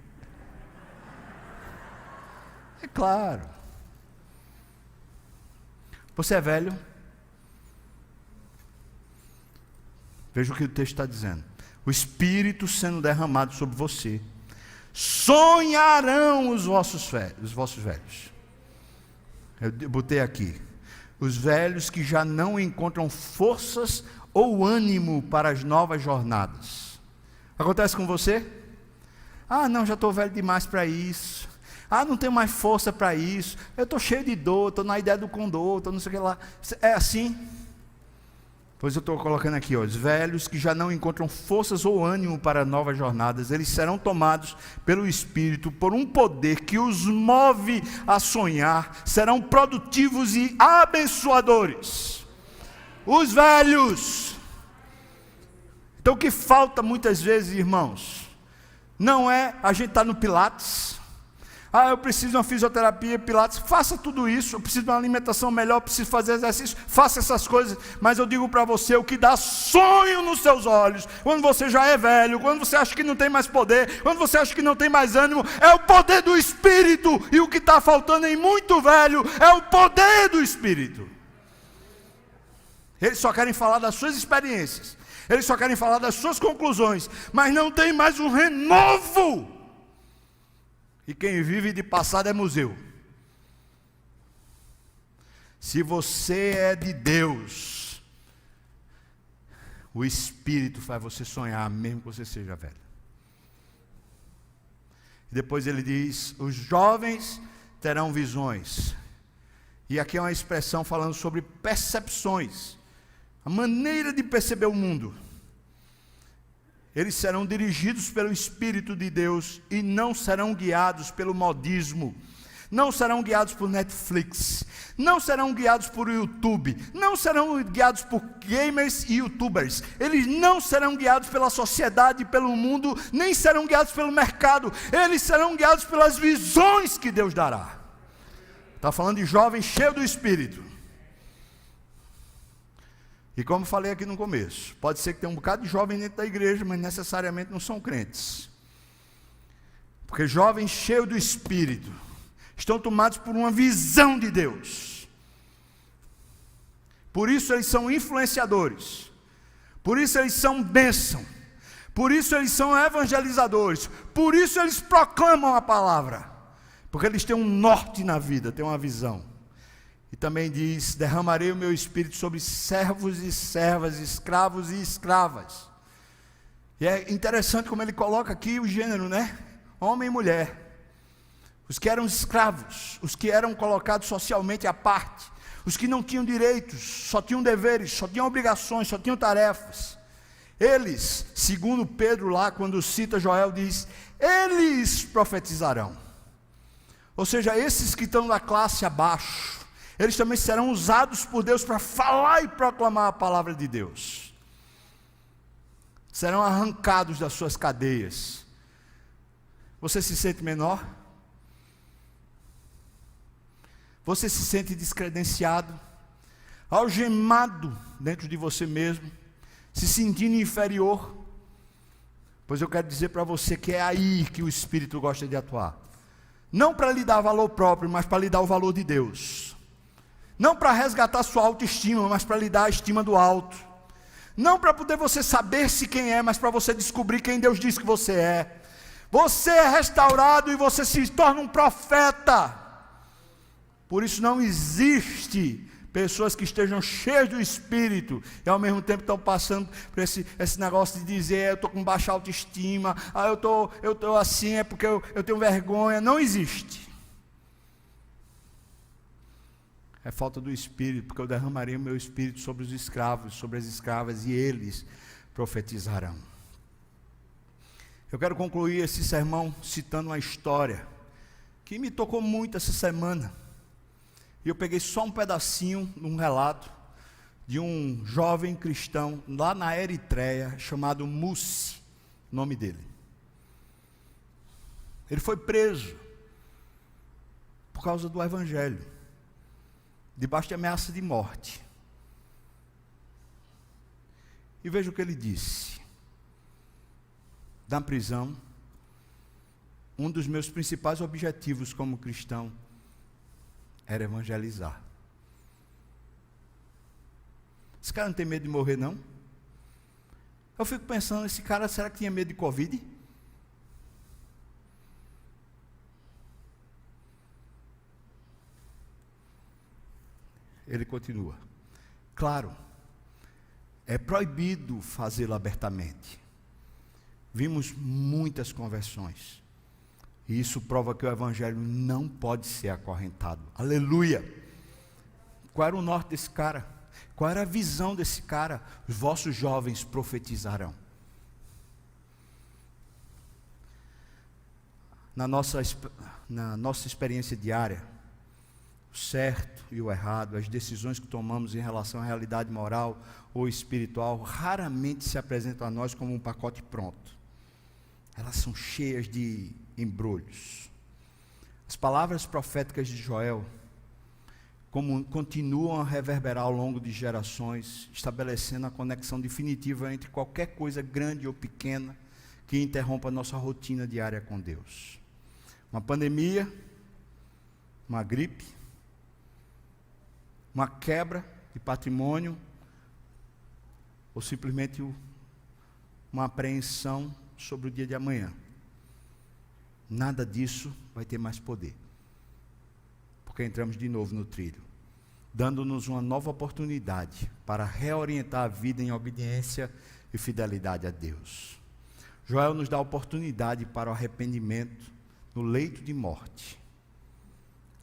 É claro. Você é velho? Veja o que o texto está dizendo. O Espírito sendo derramado sobre você. Sonharão os vossos velhos. Eu botei aqui: os velhos que já não encontram forças ou ânimo para as novas jornadas. Acontece com você? Não, já estou velho demais para isso. Não tenho mais força para isso. Eu estou cheio de dor, estou na ideia do condor, estou não sei o que lá. É assim? Pois eu estou colocando aqui, os velhos que já não encontram forças ou ânimo para novas jornadas, eles serão tomados pelo Espírito, por um poder que os move a sonhar, serão produtivos e abençoadores. Os velhos. Então o que falta muitas vezes, irmãos, não é a gente estar no Pilates. Eu preciso de uma fisioterapia, Pilates, faça tudo isso. Eu preciso de uma alimentação melhor, eu preciso fazer exercício, faça essas coisas. Mas eu digo para você, o que dá sonho nos seus olhos, quando você já é velho, quando você acha que não tem mais poder, quando você acha que não tem mais ânimo, é o poder do Espírito. E o que está faltando em muito velho é o poder do Espírito. Eles só querem falar das suas experiências, eles só querem falar das suas conclusões, mas não tem mais um renovo. E quem vive de passado é museu. Se você é de Deus, o Espírito faz você sonhar, mesmo que você seja velho. Depois ele diz: os jovens terão visões. E aqui é uma expressão falando sobre percepções, a maneira de perceber o mundo. Eles serão dirigidos pelo Espírito de Deus e não serão guiados pelo modismo, não serão guiados por Netflix, não serão guiados por YouTube, não serão guiados por gamers e youtubers, eles não serão guiados pela sociedade, pelo mundo, nem serão guiados pelo mercado, eles serão guiados pelas visões que Deus dará. Está falando de jovens cheios do Espírito. E como falei aqui no começo, pode ser que tenha um bocado de jovem dentro da igreja, mas necessariamente não são crentes. Porque jovens cheios do Espírito estão tomados por uma visão de Deus. Por isso eles são influenciadores. Por isso eles são bênção. Por isso eles são evangelizadores. Por isso eles proclamam a palavra. Porque eles têm um norte na vida, têm uma visão. E também diz: derramarei o meu espírito sobre servos e servas, escravos e escravas. E é interessante como ele coloca aqui o gênero, né? Homem e mulher. Os que eram escravos, os que eram colocados socialmente à parte, os que não tinham direitos, só tinham deveres, só tinham obrigações, só tinham tarefas. Eles, segundo Pedro lá, quando cita Joel, diz: eles profetizarão. Ou seja, esses que estão da classe abaixo, eles também serão usados por Deus para falar e proclamar a palavra de Deus. Serão arrancados das suas cadeias. Você se sente menor? Você se sente descredenciado, algemado dentro de você mesmo, se sentindo inferior? Pois eu quero dizer para você que é aí que o Espírito gosta de atuar. Não para lhe dar valor próprio, mas para lhe dar o valor de Deus. Não para resgatar sua autoestima, mas para lhe dar a estima do alto. Não para poder você saber-se quem é, mas para você descobrir quem Deus diz que você é. Você é restaurado e você se torna um profeta. Por isso não existe pessoas que estejam cheias do Espírito e ao mesmo tempo estão passando por esse negócio de dizer: eu estou com baixa autoestima, eu estou assim, é porque eu tenho vergonha. Não existe. É falta do Espírito, porque eu derramarei o meu Espírito sobre os escravos, sobre as escravas, e eles profetizarão. Eu quero concluir esse sermão citando uma história que me tocou muito essa semana. E eu peguei só um pedacinho de um relato de um jovem cristão lá na Eritreia, chamado Mussi, nome dele. Ele foi preso por causa do Evangelho, debaixo de ameaça de morte. E veja o que ele disse. Na prisão, um dos meus principais objetivos como cristão era evangelizar. Esse cara não tem medo de morrer, não? Eu fico pensando, esse cara, será que tinha medo de Covid? Ele continua: claro, é proibido fazê-lo abertamente. Vimos muitas conversões. E isso prova que o Evangelho não pode ser acorrentado. Aleluia! Qual era o norte desse cara? Qual era a visão desse cara? Os vossos jovens profetizarão. Na nossa experiência diária, o certo e o errado, as decisões que tomamos em relação à realidade moral ou espiritual, raramente se apresentam a nós como um pacote pronto. Elas são cheias de embrulhos. As palavras proféticas de Joel continuam a reverberar ao longo de gerações, estabelecendo a conexão definitiva entre qualquer coisa grande ou pequena que interrompa a nossa rotina diária com Deus. Uma pandemia, uma gripe, uma quebra de patrimônio, ou simplesmente uma apreensão sobre o dia de amanhã. Nada disso vai ter mais poder, porque entramos de novo no trilho. dando-nos uma nova oportunidade para reorientar a vida em obediência e fidelidade a Deus. Joel nos dá a oportunidade para o arrependimento no leito de morte,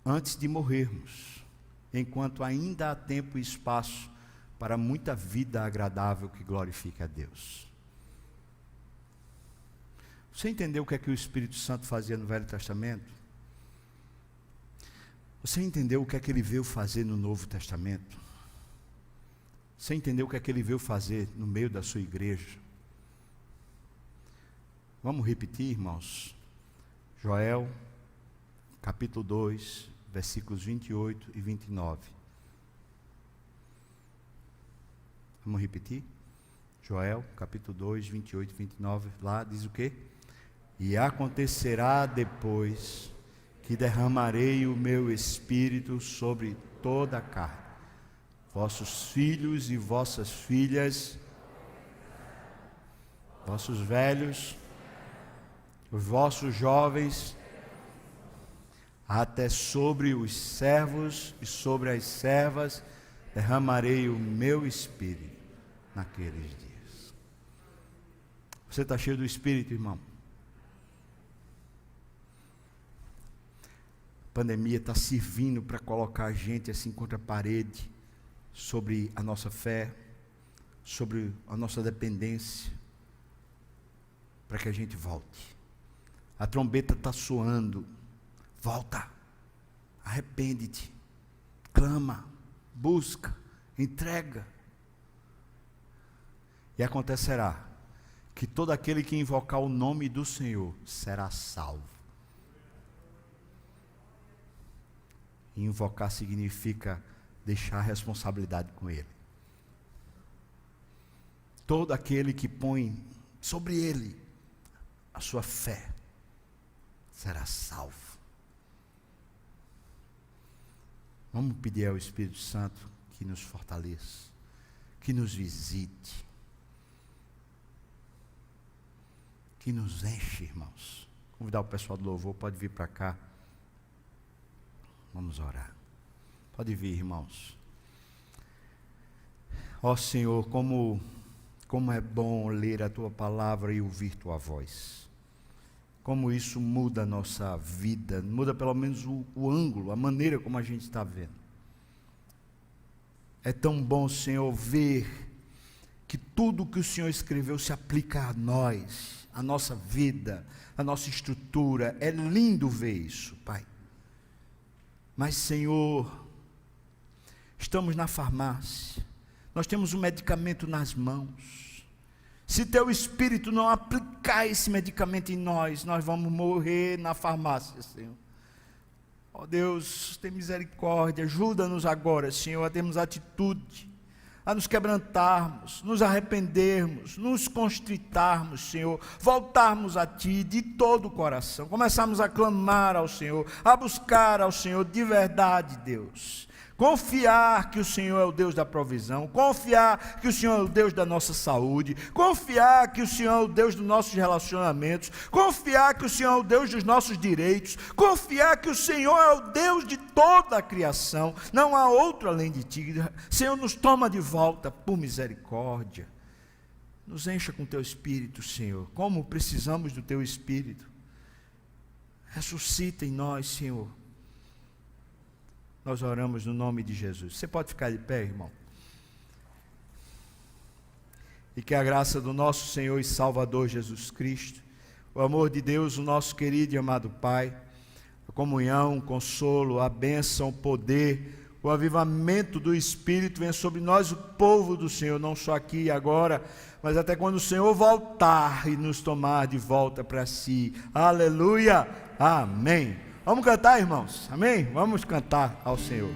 antes de morrermos, enquanto ainda há tempo e espaço para muita vida agradável que glorifique a Deus. Você entendeu o que é que o Espírito Santo fazia no Velho Testamento? Você entendeu o que é que ele veio fazer no Novo Testamento? Você entendeu o que é que ele veio fazer no meio da sua igreja? Vamos repetir, irmãos? Joel, capítulo 2, versículos 28 e 29. Vamos repetir? Joel, capítulo 2, 28 e 29. Lá diz o quê? E acontecerá depois que derramarei o meu espírito sobre toda a carne. Vossos filhos e vossas filhas, vossos velhos, os vossos jovens, até sobre os servos e sobre as servas, derramarei o meu espírito naqueles dias. Você está cheio do Espírito, irmão? A pandemia está servindo para colocar a gente assim contra a parede, sobre a nossa fé, sobre a nossa dependência, para que a gente volte. A trombeta está soando. Volta, arrepende-te, clama, busca, entrega. E acontecerá que todo aquele que invocar o nome do Senhor será salvo. E invocar significa deixar a responsabilidade com Ele. Todo aquele que põe sobre Ele a sua fé será salvo. Vamos pedir ao Espírito Santo que nos fortaleça, que nos visite, que nos enche, irmãos. Convidar o pessoal do louvor, pode vir para cá. Vamos orar. Pode vir, irmãos. Ó Senhor, como é bom ler a Tua palavra e ouvir Tua voz. Como isso muda a nossa vida, muda pelo menos o ângulo, a maneira como a gente está vendo. É tão bom, Senhor, ver que tudo que o Senhor escreveu se aplica a nós, a nossa vida, a nossa estrutura. É lindo ver isso, Pai. Mas, Senhor, estamos na farmácia, nós temos um medicamento nas mós. Se Teu Espírito não aplicar esse medicamento em nós, nós vamos morrer na farmácia, Senhor. Ó Deus, tem misericórdia, ajuda-nos agora, Senhor, a termos atitude, a nos quebrantarmos, nos arrependermos, nos constritarmos, Senhor, voltarmos a Ti de todo o coração, começarmos a clamar ao Senhor, a buscar ao Senhor de verdade, Deus. Confiar que o Senhor é o Deus da provisão, confiar que o Senhor é o Deus da nossa saúde, confiar que o Senhor é o Deus dos nossos relacionamentos, confiar que o Senhor é o Deus dos nossos direitos, confiar que o Senhor é o Deus de toda a criação, não há outro além de Ti. Senhor, nos toma de volta por misericórdia, nos encha com Teu Espírito, Senhor, como precisamos do Teu Espírito. Ressuscita em nós, Senhor. Nós oramos no nome de Jesus. Você pode ficar de pé, irmão? E que a graça do nosso Senhor e Salvador Jesus Cristo, o amor de Deus, o nosso querido e amado Pai, a comunhão, o consolo, a bênção, o poder, o avivamento do Espírito venha sobre nós, o povo do Senhor, não só aqui e agora, mas até quando o Senhor voltar e nos tomar de volta para si. Aleluia! Amém! Vamos cantar, irmãos? Amém? Vamos cantar ao Senhor.